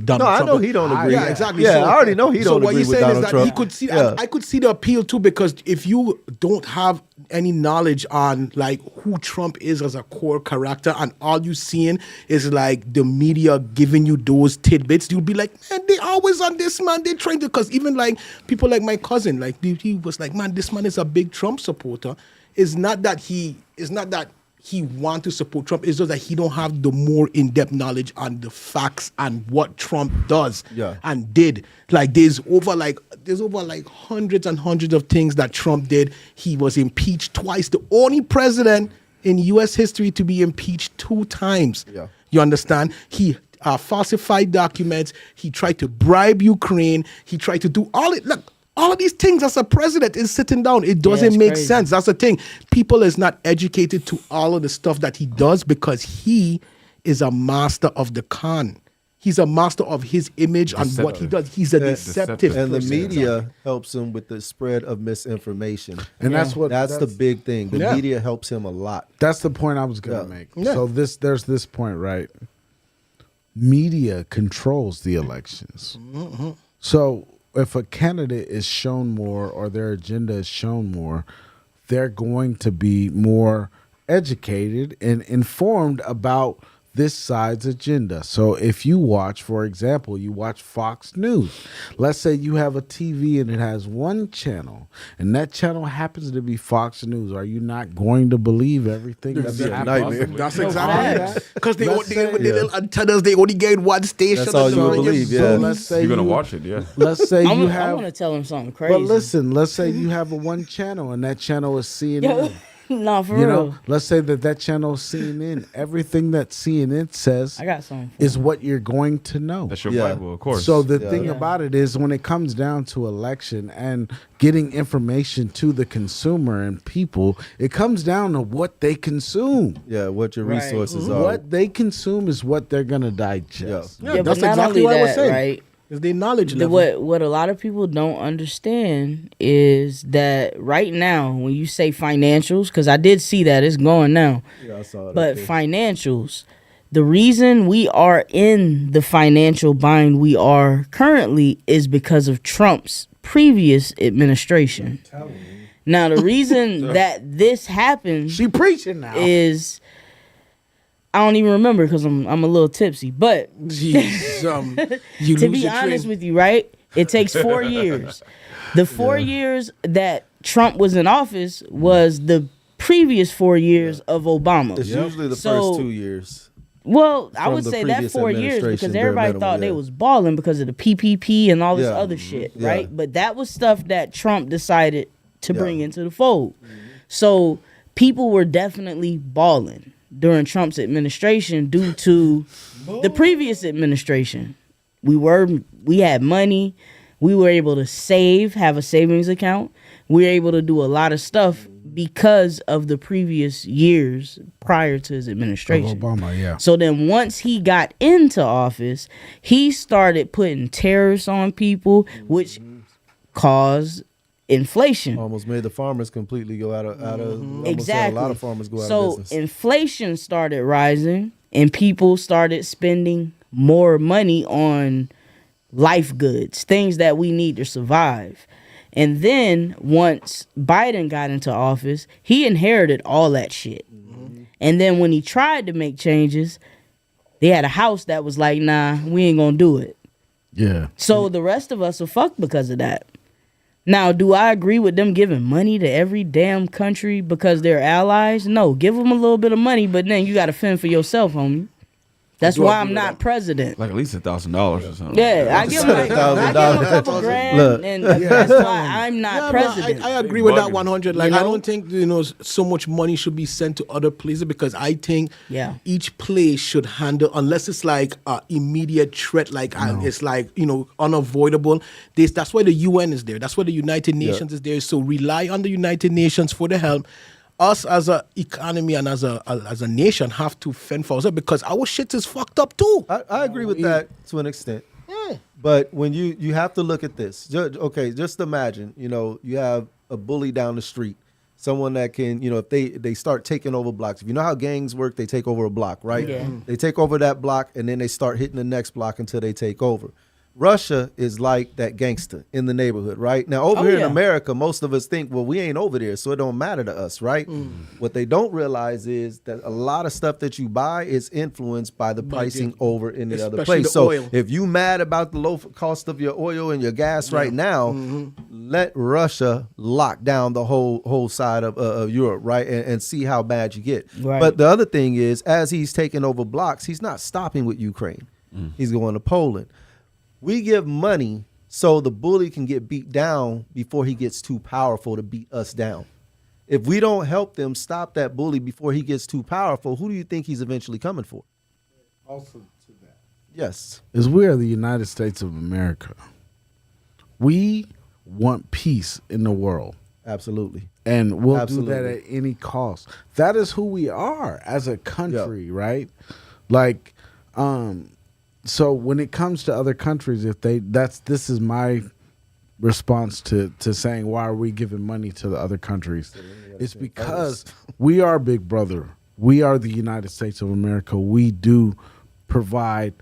Speaker 1: Donald
Speaker 7: No, I
Speaker 1: Trump.
Speaker 7: know he don't agree.
Speaker 1: Yeah, exactly.
Speaker 7: Yeah, I already know he don't
Speaker 1: what
Speaker 7: agree
Speaker 1: he's
Speaker 7: with
Speaker 1: saying
Speaker 7: Donald
Speaker 1: is that
Speaker 7: Trump.
Speaker 1: he could see.
Speaker 7: Yeah.
Speaker 1: I could see the appeal too, because if you don't have any knowledge on like who Trump is as a core character, and all you seeing is like the media giving you those tidbits, you'll be like, man, they always on this man. They trying to, because even like people like my cousin, like he was like, man, this man is a big Trump supporter. It's not that he want to support Trump. It's just that he don't have the more in-depth knowledge on the facts and what Trump does and did. Like there's over like hundreds and hundreds of things that Trump did. He was impeached twice. The only president in U.S. history to be impeached 2 times.
Speaker 7: Yeah.
Speaker 1: You understand? He falsified documents. He tried to bribe Ukraine. He tried to do all it. Look, all of these things as a president is sitting down. It doesn't
Speaker 4: it's
Speaker 1: make
Speaker 4: crazy.
Speaker 1: sense. That's the thing. People is not educated to all of the stuff that he does because he is a master of the con. He's a master of his image and what he does. He's a deceptive
Speaker 7: And the
Speaker 1: person.
Speaker 7: media helps him with the spread of misinformation.
Speaker 5: And that's
Speaker 7: That's the big thing. The
Speaker 1: Yeah.
Speaker 7: media helps him a lot.
Speaker 5: That's the point I was gonna make.
Speaker 1: Yeah.
Speaker 5: So there's this point, right? Media controls the elections. So if a candidate is shown more or their agenda is shown more, they're going to be more educated and informed about this side's agenda. So if you watch, for example, you watch Fox News. Let's say you have a TV and it has one channel, and that channel happens to be Fox News. Are you not going to believe everything that's
Speaker 7: be a
Speaker 5: happening?
Speaker 7: nightmare.
Speaker 1: That's
Speaker 4: No,
Speaker 1: exactly
Speaker 4: facts.
Speaker 1: it. Because they
Speaker 5: Let's say-
Speaker 1: with the little antennas, they only get one station.
Speaker 7: That's all
Speaker 1: and
Speaker 7: you would
Speaker 1: so
Speaker 7: believe,
Speaker 1: just-
Speaker 7: yeah.
Speaker 5: So let's say
Speaker 6: You're gonna
Speaker 5: you-
Speaker 6: watch it, yeah.
Speaker 5: Let's say
Speaker 4: I
Speaker 5: you
Speaker 4: want
Speaker 5: have.
Speaker 4: to tell him something crazy.
Speaker 5: But listen, let's say you have a one channel and that channel is CNN.
Speaker 4: No, for
Speaker 5: You
Speaker 4: real.
Speaker 5: know, let's say that channel is CNN. Everything that CNN says
Speaker 4: I got something.
Speaker 5: is what you're going to know.
Speaker 6: That's your
Speaker 7: Yeah.
Speaker 6: Bible, of course.
Speaker 5: So the
Speaker 7: Yeah.
Speaker 5: thing
Speaker 4: Yeah.
Speaker 5: about it is, when it comes down to election and getting information to the consumer and people, it comes down to what they consume.
Speaker 7: Yeah, what your
Speaker 4: Right.
Speaker 7: resources are.
Speaker 5: What they consume is what they're gonna digest.
Speaker 4: Yeah, but
Speaker 1: that's
Speaker 4: not
Speaker 1: exactly
Speaker 4: only
Speaker 1: what I was
Speaker 4: that,
Speaker 1: saying.
Speaker 4: right?
Speaker 1: It's the knowledge level.
Speaker 4: What a lot of people don't understand is that right now, when you say financials, because I did see that it's going now,
Speaker 7: Yeah, I saw it.
Speaker 4: but financials, the reason we are in the financial bind we are currently is because of Trump's previous administration. Now, the reason that this happened
Speaker 5: She preaching now.
Speaker 4: is I don't even remember because I'm a little tipsy, but
Speaker 1: Jeez, you
Speaker 4: to
Speaker 1: lose
Speaker 4: be
Speaker 1: your
Speaker 4: honest
Speaker 1: train.
Speaker 4: with you, right? It takes 4 years. The 4 years that Trump was in office was the previous 4 years of Obama.
Speaker 7: It's usually the
Speaker 4: So-
Speaker 7: first 2 years.
Speaker 4: Well, I
Speaker 7: From
Speaker 4: would
Speaker 7: the
Speaker 4: say that
Speaker 7: previous
Speaker 4: 4 years because
Speaker 7: administration, bare
Speaker 4: everybody
Speaker 7: minimum,
Speaker 4: thought they
Speaker 7: yeah.
Speaker 4: was balling because of the PPP and all this
Speaker 7: Yeah.
Speaker 4: other shit,
Speaker 7: Yeah.
Speaker 4: right? But that was stuff that Trump decided to
Speaker 7: Yeah.
Speaker 4: bring into the fold. So people were definitely balling during Trump's administration due to the previous administration. We had money. We were able to save, have a savings account. We were able to do a lot of stuff because of the previous years prior to his administration.
Speaker 5: Obama, yeah.
Speaker 4: So then once he got into office, he started putting tariffs on people, which caused inflation.
Speaker 7: Almost made the farmers completely go out of almost had
Speaker 4: Exactly.
Speaker 7: a lot of farmers go out
Speaker 4: so
Speaker 7: of business.
Speaker 4: inflation started rising and people started spending more money on life goods, things that we need to survive. And then once Biden got into office, he inherited all that shit. And then when he tried to make changes, they had a house that was like, nah, we ain't gonna do it.
Speaker 5: Yeah.
Speaker 4: So the rest of us are fucked because of that. Now, do I agree with them giving money to every damn country because they're allies? No, give them a little bit of money, but then you got to fend for yourself, homie. That's why I'm not president.
Speaker 6: like at least $1,000 or something.
Speaker 4: Yeah, I give him a couple
Speaker 7: Look.
Speaker 4: grand, and that's why I'm not
Speaker 1: Yeah, no,
Speaker 4: president.
Speaker 1: I agree with that
Speaker 6: Bugging.
Speaker 1: 100. Like,
Speaker 4: You know?
Speaker 1: I don't think so much money should be sent to other places because I think
Speaker 4: Yeah.
Speaker 1: each place should handle, unless it's like an immediate threat, like it's like unavoidable. That's why the UN is there. That's why the United Nations is there. So rely on the United Nations for the help. Us as a economy and as a nation have to fend for ourselves because our shit is fucked up too.
Speaker 7: I agree with that to an extent. But when you have to look at this, just imagine, you have a bully down the street, someone that can, if they start taking over blocks. If you know how gangs work, they take over a block, right?
Speaker 4: Yeah.
Speaker 7: They take over that block and then they start hitting the next block until they take over. Russia is like that gangster in the neighborhood, right? Now, over here in America, most of us think, well, we ain't over there, so it don't matter to us, right? What they don't realize is that a lot of stuff that you buy is influenced by the pricing over in the other
Speaker 1: Especially
Speaker 7: place.
Speaker 1: the
Speaker 7: So
Speaker 1: oil.
Speaker 7: if you mad about the low cost of your oil and your gas right now, let Russia lock down the whole side of Europe, right? And see how bad you get.
Speaker 4: Right.
Speaker 7: But the other thing is, as he's taking over blocks, he's not stopping with Ukraine. He's going to Poland. We give money so the bully can get beat down before he gets too powerful to beat us down. If we don't help them stop that bully before he gets too powerful, who do you think he's eventually coming for?
Speaker 5: Also to that
Speaker 7: Yes.
Speaker 5: is we are the United States of America. We want peace in the world.
Speaker 7: Absolutely.
Speaker 5: And we'll
Speaker 7: Absolutely.
Speaker 5: do that at any cost. That is who we are as a country, right? Like, so when it comes to other countries, this is my response to saying, why are we giving money to the other countries? It's because we are Big Brother. We are the United States of America. We do provide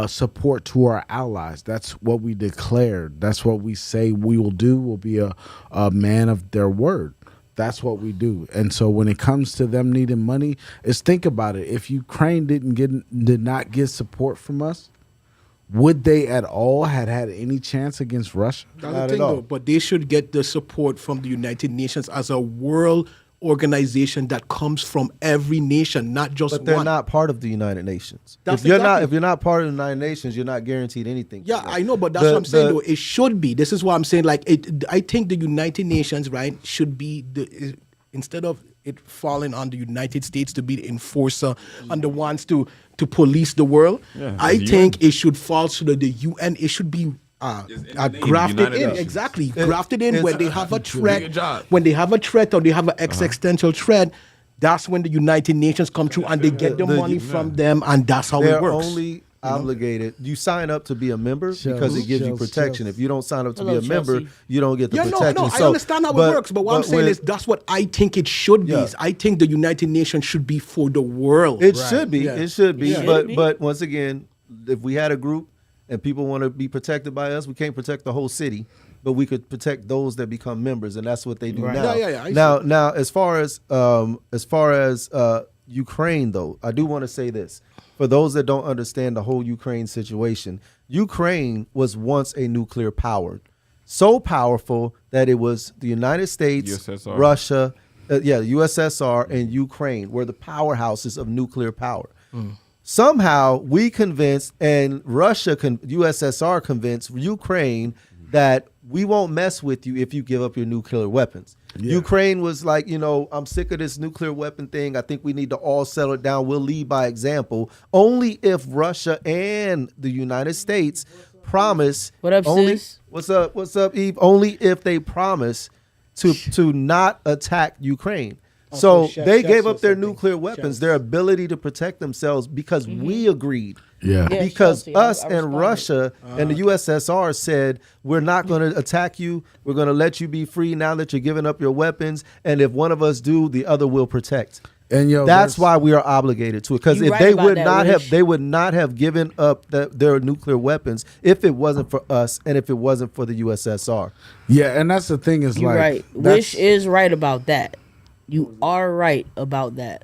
Speaker 5: support to our allies. That's what we declared. That's what we say we will do. We'll be a man of their word. That's what we do. And so when it comes to them needing money, think about it. If Ukraine did not get support from us, would they at all had any chance against Russia?
Speaker 1: That's
Speaker 7: Not
Speaker 1: the
Speaker 7: at
Speaker 1: thing,
Speaker 7: all.
Speaker 1: though. But they should get the support from the United Nations as a world organization that comes from every nation, not just
Speaker 7: But they're
Speaker 1: one.
Speaker 7: not part of the United Nations.
Speaker 1: That's
Speaker 7: if you're
Speaker 1: exactly-
Speaker 7: not part of the United Nations, you're not guaranteed anything.
Speaker 1: Yeah, I know, but that's what I'm saying, though. It should be. This is why I'm saying, like, I think the United Nations, right, should be instead of it falling on the United States to be the enforcer and the ones to police the world, I think it should fall to the UN. It should be grafted in, exactly, grafted in when they have a threat. When they have a threat or they have an existential threat, that's when the United Nations come through and they get the money from them, and that's how it works.
Speaker 7: They're only obligated. You sign up to be a member because it gives you protection. If you don't sign up to be a member, you don't get the protection.
Speaker 1: No, I understand how it works, but what I'm saying is that's what I think it should be. I think the United Nations should be for the world.
Speaker 7: It should be. It should be. But once again, if we had a group and people want to be protected by us, we can't protect the whole city, but we could protect those that become members, and that's what they do now. Now, as far as Ukraine, though, I do want to say this. For those that don't understand the whole Ukraine situation, Ukraine was once a nuclear power, so powerful that it was the United States,
Speaker 6: USSR.
Speaker 7: Russia, USSR, and Ukraine were the powerhouses of nuclear power. Somehow we convinced, and USSR convinced Ukraine that we won't mess with you if you give up your nuclear weapons. Ukraine was like, I'm sick of this nuclear weapon thing. I think we need to all settle it down. We'll lead by example. Only if Russia and the United States promise.
Speaker 4: What up, sis?
Speaker 7: What's up, Eve? Only if they promise to not attack Ukraine. So they gave up their nuclear weapons, their ability to protect themselves, because we agreed. Because us and Russia and the USSR said, we're not going to attack you. We're going to let you be free now that you're giving up your weapons. And if one of us do, the other will protect. And that's why we are obligated to it. Because if they would not have given up their nuclear weapons if it wasn't for us and if it wasn't for the USSR.
Speaker 5: Yeah, and that's the thing is
Speaker 4: You're right. Wish is right about that. You are right about that.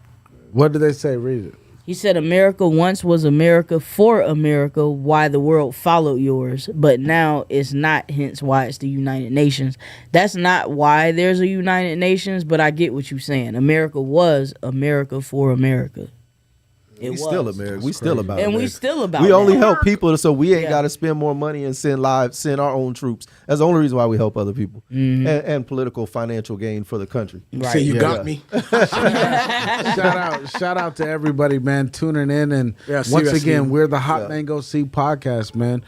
Speaker 5: What did they say? Read it.
Speaker 4: He said America once was America for America, why the world followed yours, but now it's not, hence why it's the United Nations. That's not why there's a United Nations, but I get what you're saying. America was America for America.
Speaker 7: We still America. We still about it.
Speaker 4: And we still about
Speaker 7: We
Speaker 4: that.
Speaker 7: only help people so we ain't got to spend more money and send our own troops. That's the only reason why we help other people. And political financial gain for the country.
Speaker 1: Right. So you got me.
Speaker 5: Shout out to everybody, man, tuning in. And once again, we're the Hot Mango Seed Podcast, man.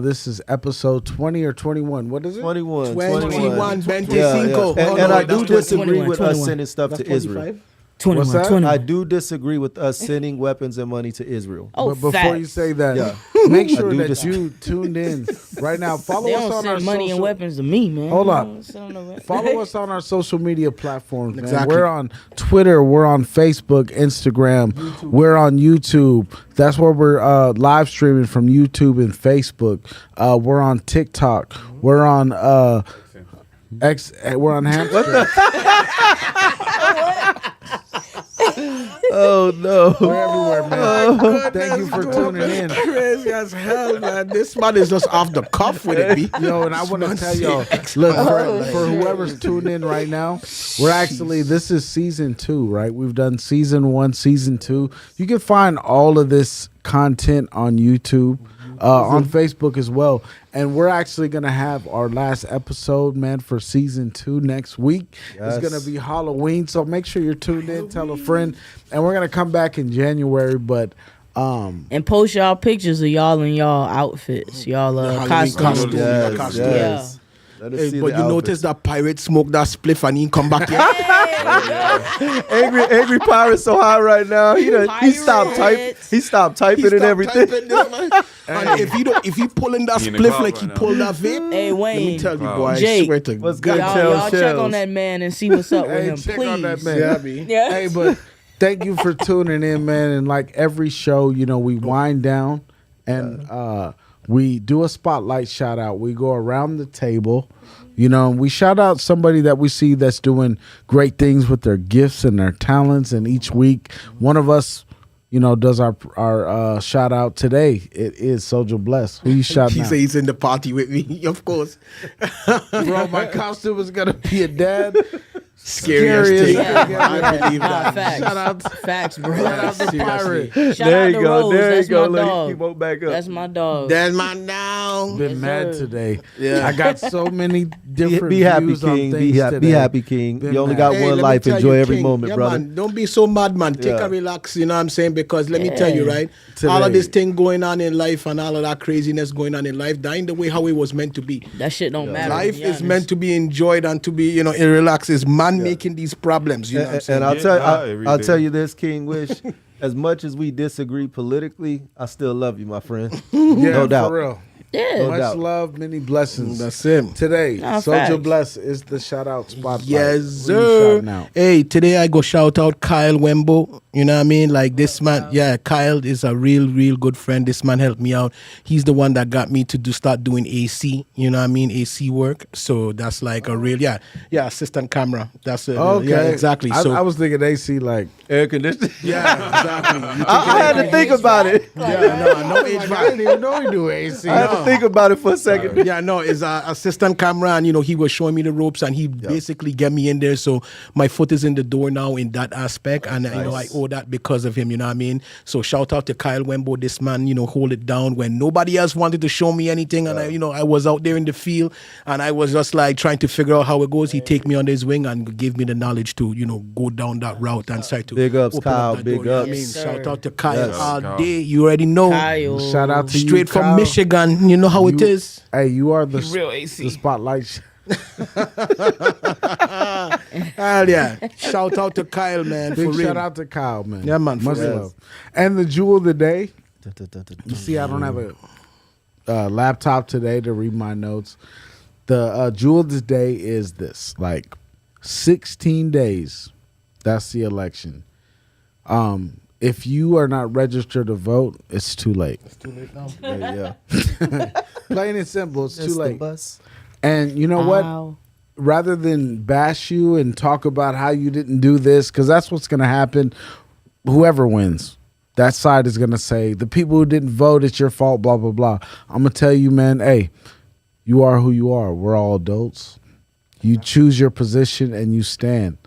Speaker 5: This is episode 20 or 21. What is it?
Speaker 7: 21.
Speaker 1: 25.
Speaker 7: And I do disagree with us sending stuff to Israel.
Speaker 4: 21.
Speaker 7: I do disagree with us sending weapons and money to Israel.
Speaker 5: But before you say that, make sure that you tuned in right now. Follow us on our
Speaker 4: money and weapons to me, man.
Speaker 5: Hold on. Follow us on our social media platforms, man. We're on Twitter. We're on Facebook, Instagram. YouTube. We're on YouTube. That's where we're live streaming from YouTube and Facebook. We're on TikTok. We're on we're on Hamster.
Speaker 7: Oh no!
Speaker 5: We're everywhere, man. Thank you for tuning in.
Speaker 1: Crazy as hell, man. This man is just off the cuff with it, B.
Speaker 5: Yo, and I want to tell y'all, look, for whoever's tuned in right now, this is season 2, right? We've done season 1, season 2. You can find all of this content on YouTube, on Facebook as well. And we're actually going to have our last episode, man, for season 2 next week. It's going to be Halloween, so make sure you're tuned in. Tell a friend. And we're going to come back in January, but...
Speaker 4: and post y'all pictures of y'all in y'all outfits, y'all costumes.
Speaker 7: Yes.
Speaker 1: But you notice that pirate smoked that spliff and he come back here.
Speaker 7: Angry pirate so high right now. He stopped typing. He stopped typing and everything.
Speaker 1: And if he pulling that spliff like he pulled that vape,
Speaker 4: hey Wayne,
Speaker 1: let me tell you, boy,
Speaker 4: Jake,
Speaker 1: I swear to
Speaker 7: what's
Speaker 1: God.
Speaker 7: good?
Speaker 4: Y'all check on that man and see what's up with him,
Speaker 5: check
Speaker 4: please.
Speaker 5: on that man. Hey, but thank you for tuning in, man. And like every show, we wind down and we do a spotlight shout out. We go around the table, and we shout out somebody that we see that's doing great things with their gifts and their talents. And each week, one of us, does our shout out. Today it is Souljah Bless. Who you shouting
Speaker 1: He
Speaker 5: out?
Speaker 1: said he's in the party with me, of course.
Speaker 5: Bro, my costume is gonna be a dad.
Speaker 1: Scariest thing.
Speaker 4: Yeah.
Speaker 1: I believe that.
Speaker 4: Facts.
Speaker 5: Shout out,
Speaker 4: Facts, bro.
Speaker 5: shout out to Pirate.
Speaker 4: Shout
Speaker 7: There
Speaker 4: out
Speaker 7: you
Speaker 4: to
Speaker 7: go.
Speaker 4: Rose.
Speaker 7: There you
Speaker 4: That's
Speaker 7: go.
Speaker 4: my
Speaker 7: Let
Speaker 4: dog.
Speaker 7: me keep back up.
Speaker 4: That's my dog.
Speaker 1: That's my down.
Speaker 5: Been
Speaker 4: Yes,
Speaker 5: mad
Speaker 4: sir.
Speaker 5: today.
Speaker 1: Yeah.
Speaker 5: I got so many different
Speaker 7: Be happy,
Speaker 5: views on
Speaker 7: King.
Speaker 5: things
Speaker 7: Be
Speaker 5: today.
Speaker 7: happy, King.
Speaker 5: Been
Speaker 7: You only
Speaker 5: mad.
Speaker 7: got
Speaker 1: Hey,
Speaker 7: one
Speaker 1: let me
Speaker 7: life.
Speaker 1: tell
Speaker 7: Enjoy
Speaker 1: you,
Speaker 7: every
Speaker 1: King,
Speaker 7: moment,
Speaker 1: yeah,
Speaker 7: brother.
Speaker 1: Man, don't be so mad, man. Take
Speaker 7: Yeah.
Speaker 1: a relax, you know what I'm saying? Because let me tell you, right? All
Speaker 5: Today.
Speaker 1: of this thing going on in life and all of that craziness going on in life, dying the way how it was meant to be.
Speaker 4: That shit don't matter.
Speaker 1: Life is meant to be enjoyed and to be, relaxed. It's man making these problems, you know what I'm saying?
Speaker 7: And
Speaker 6: every
Speaker 7: I'll
Speaker 6: day.
Speaker 7: tell you this, King Wish. As much as we disagree politically, I still love you, my friend.
Speaker 5: Yeah,
Speaker 7: No doubt.
Speaker 5: for real.
Speaker 4: Yeah.
Speaker 5: Much
Speaker 7: doubt.
Speaker 5: love, many blessings.
Speaker 1: That's him.
Speaker 5: Today,
Speaker 4: Nah,
Speaker 5: Souljah
Speaker 4: facts.
Speaker 5: Bless is the shout out spotlight.
Speaker 1: Yes,
Speaker 5: Who you
Speaker 1: sir.
Speaker 5: shouting out?
Speaker 1: Hey, today I go shout out Kyle Wembo. You know what I mean? Like this man, yeah, Kyle is a real good friend. This man helped me out. He's the one that got me to start doing AC. You know what I mean? AC work. So that's like a real, yeah, assistant camera. That's
Speaker 5: Okay,
Speaker 1: yeah, exactly.
Speaker 5: I,
Speaker 1: So
Speaker 5: I was thinking AC like.
Speaker 7: Air conditioning.
Speaker 1: yeah, exactly.
Speaker 7: I had to think about it.
Speaker 1: Yeah, no,
Speaker 5: I didn't even know you do AC.
Speaker 7: I had to think about it for a second.
Speaker 1: Yeah, no, it's a assistant camera, and he was showing me the ropes, and he basically get me in there. So my foot is in the door now in that aspect, and I owe that because of him. You know what I mean? So shout out to Kyle Wembo, this man. Hold it down when nobody else wanted to show me anything, and I was out there in the field, and I was just like trying to figure out how it goes. He take me under his wing and give me the knowledge to go down that route and try to
Speaker 7: Big ups,
Speaker 1: open up
Speaker 7: Kyle,
Speaker 1: that
Speaker 7: big
Speaker 1: door, you know what
Speaker 7: ups.
Speaker 1: I mean,
Speaker 4: Yes,
Speaker 1: shout
Speaker 4: sir.
Speaker 1: out to Kyle
Speaker 7: Yes.
Speaker 1: all
Speaker 6: Kyle.
Speaker 1: day. You already know.
Speaker 4: Kyle.
Speaker 5: Shout out to you,
Speaker 1: Straight from
Speaker 5: Kyle.
Speaker 1: Michigan. You know how it
Speaker 5: You-
Speaker 1: is.
Speaker 5: Hey, you are the
Speaker 6: Real AC.
Speaker 5: the spotlight.
Speaker 1: Hell yeah. Shout out to Kyle, man.
Speaker 5: Big
Speaker 1: for real.
Speaker 5: shout out to Kyle, man.
Speaker 1: Yeah, man, for
Speaker 5: Much
Speaker 1: real.
Speaker 5: love. And the jewel of the day. You see, I don't have a laptop today to read my notes. The jewel of the day is this: like 16 days. That's the election. If you are not registered to vote, it's too late.
Speaker 7: Yeah.
Speaker 5: Plain and simple, it's too
Speaker 7: It's the
Speaker 5: late.
Speaker 7: bus.
Speaker 5: And you know what?
Speaker 4: Ow.
Speaker 5: Rather than bash you and talk about how you didn't do this, because that's what's going to happen, whoever wins, that side is going to say, the people who didn't vote, it's your fault, blah, blah, blah. I'm going to tell you, man, hey, you are who you are. We're all adults. You choose your position and you stand.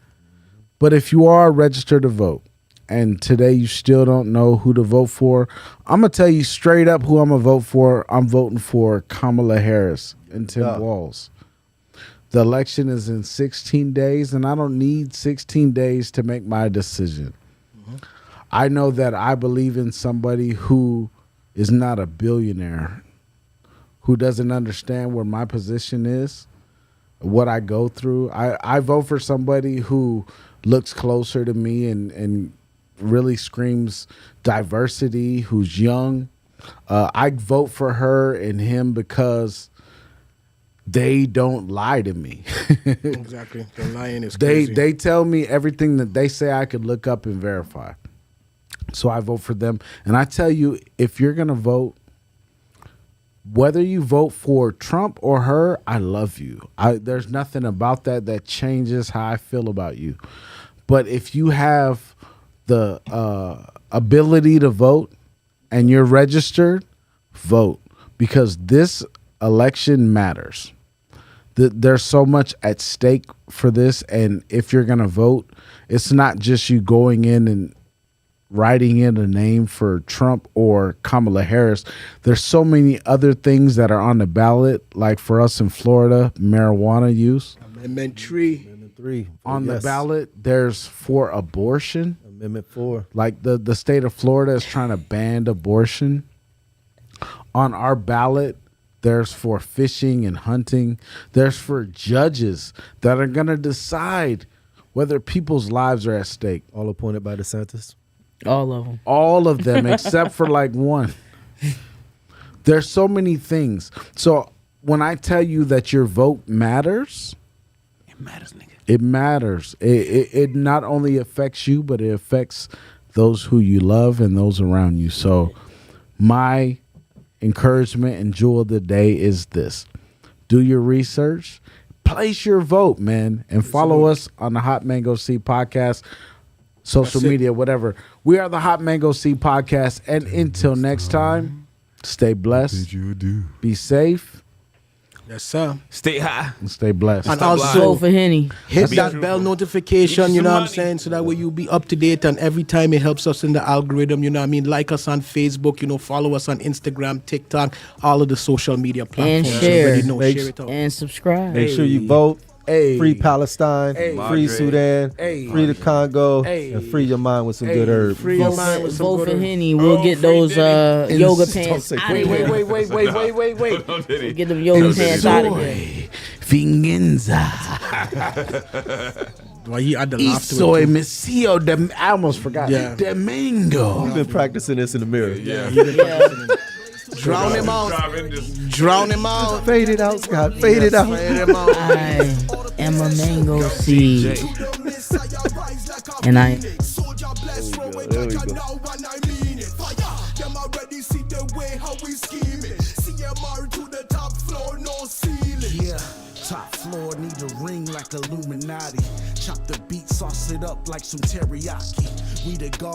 Speaker 5: But if you are registered to vote, and today you still don't know who to vote for, I'm going to tell you straight up who I'm going to vote for. I'm voting for Kamala Harris and Tim
Speaker 7: Yeah.
Speaker 5: Walz. The election is in 16 days, and I don't need 16 days to make my decision. I know that I believe in somebody who is not a billionaire, who doesn't understand where my position is, what I go through. I vote for somebody who looks closer to me and really screams diversity, who's young. I vote for her and him because they don't lie to me.
Speaker 1: Exactly. The lion is crazy.
Speaker 5: They tell me everything that they say I could look up and verify. So I vote for them. And I tell you, if you're going to vote, whether you vote for Trump or her, I love you. There's nothing about that changes how I feel about you. But if you have the ability to vote and you're registered, vote, because this election matters. There's so much at stake for this, and if you're going to vote, it's not just you going in and writing in a name for Trump or Kamala Harris. There's so many other things that are on the ballot, like for us in Florida, marijuana use.
Speaker 1: Amendment 3.
Speaker 7: Amendment 3.
Speaker 5: On the ballot, there's for abortion.
Speaker 7: Amendment 4.
Speaker 5: Like the state of Florida is trying to ban abortion. On our ballot, there's for fishing and hunting. There's for judges that are going to decide whether people's lives are at stake.
Speaker 7: All appointed by DeSantis.
Speaker 4: All of them.
Speaker 5: All of them except for like one. There's so many things. So when I tell you that your vote matters,
Speaker 6: It matters, nigga.
Speaker 5: it matters. It not only affects you, but it affects those who you love and those around you. So my encouragement and jewel of the day is this: do your research, place your vote, man, and follow us on the Hot Mango Seed Podcast, social media, whatever. We are the Hot Mango Seed Podcast, and until next time, stay blessed,
Speaker 6: You do.
Speaker 5: be safe,
Speaker 1: Yes, sir.
Speaker 6: Stay high.
Speaker 5: And stay blessed.
Speaker 1: And
Speaker 6: Stop
Speaker 1: also,
Speaker 4: Vote for Henny.
Speaker 1: hit
Speaker 6: Be
Speaker 1: that
Speaker 6: truthful.
Speaker 1: bell notification, you
Speaker 6: Some
Speaker 1: know what I'm
Speaker 6: money.
Speaker 1: saying? So that way you'll be up to date, and every time it helps us in the algorithm, you know what I mean? Like us on Facebook, you know, follow us on Instagram, TikTok, all of the social media platforms. You
Speaker 4: share.
Speaker 1: already know,
Speaker 7: Make-
Speaker 1: share it out.
Speaker 4: And subscribe.
Speaker 7: Make sure you vote.
Speaker 5: Hey.
Speaker 7: Free Palestine,
Speaker 1: Hey.
Speaker 7: free
Speaker 6: Madre.
Speaker 7: Sudan,
Speaker 5: Hey.
Speaker 7: free the Congo,
Speaker 1: Hey.
Speaker 7: and free your mind with some
Speaker 5: Hey.
Speaker 7: good herbs.
Speaker 1: Free your
Speaker 4: Vote
Speaker 1: mind
Speaker 4: for,
Speaker 1: with some
Speaker 4: vote
Speaker 1: good
Speaker 4: for
Speaker 1: herb.
Speaker 4: Henny. We'll
Speaker 6: Oh,
Speaker 4: get
Speaker 6: free
Speaker 4: those
Speaker 6: Diddy.
Speaker 4: yoga
Speaker 7: Don't
Speaker 4: pants
Speaker 7: say
Speaker 4: out
Speaker 7: free.
Speaker 4: of here.
Speaker 1: Wait.
Speaker 6: No, Diddy.
Speaker 4: Get them yoga
Speaker 6: No, Diddy.
Speaker 4: pants out of here.
Speaker 5: Soy, Fingenza,
Speaker 1: Why you add the laugh to
Speaker 5: Isoy,
Speaker 1: it?
Speaker 5: Mesio, I almost forgot.
Speaker 1: Yeah.
Speaker 5: Domingo.
Speaker 7: You've been practicing this in the mirror.
Speaker 6: Yeah.
Speaker 1: Drown him out.
Speaker 6: Driving this.
Speaker 1: Drown him out.
Speaker 7: Fade it out, Scott. Fade it out.
Speaker 1: Fade him out.
Speaker 4: I am a mango seed. And I
Speaker 1: Souljah Bless, roll it
Speaker 7: There we
Speaker 1: like
Speaker 7: go.
Speaker 1: now and I mean it. Fire, them already see the way how we scheming. CMR to the top floor, no ceiling.
Speaker 2: Yeah, top floor need a ring like Illuminati. Chop the beat, sauce it up like some teriyaki. We the God.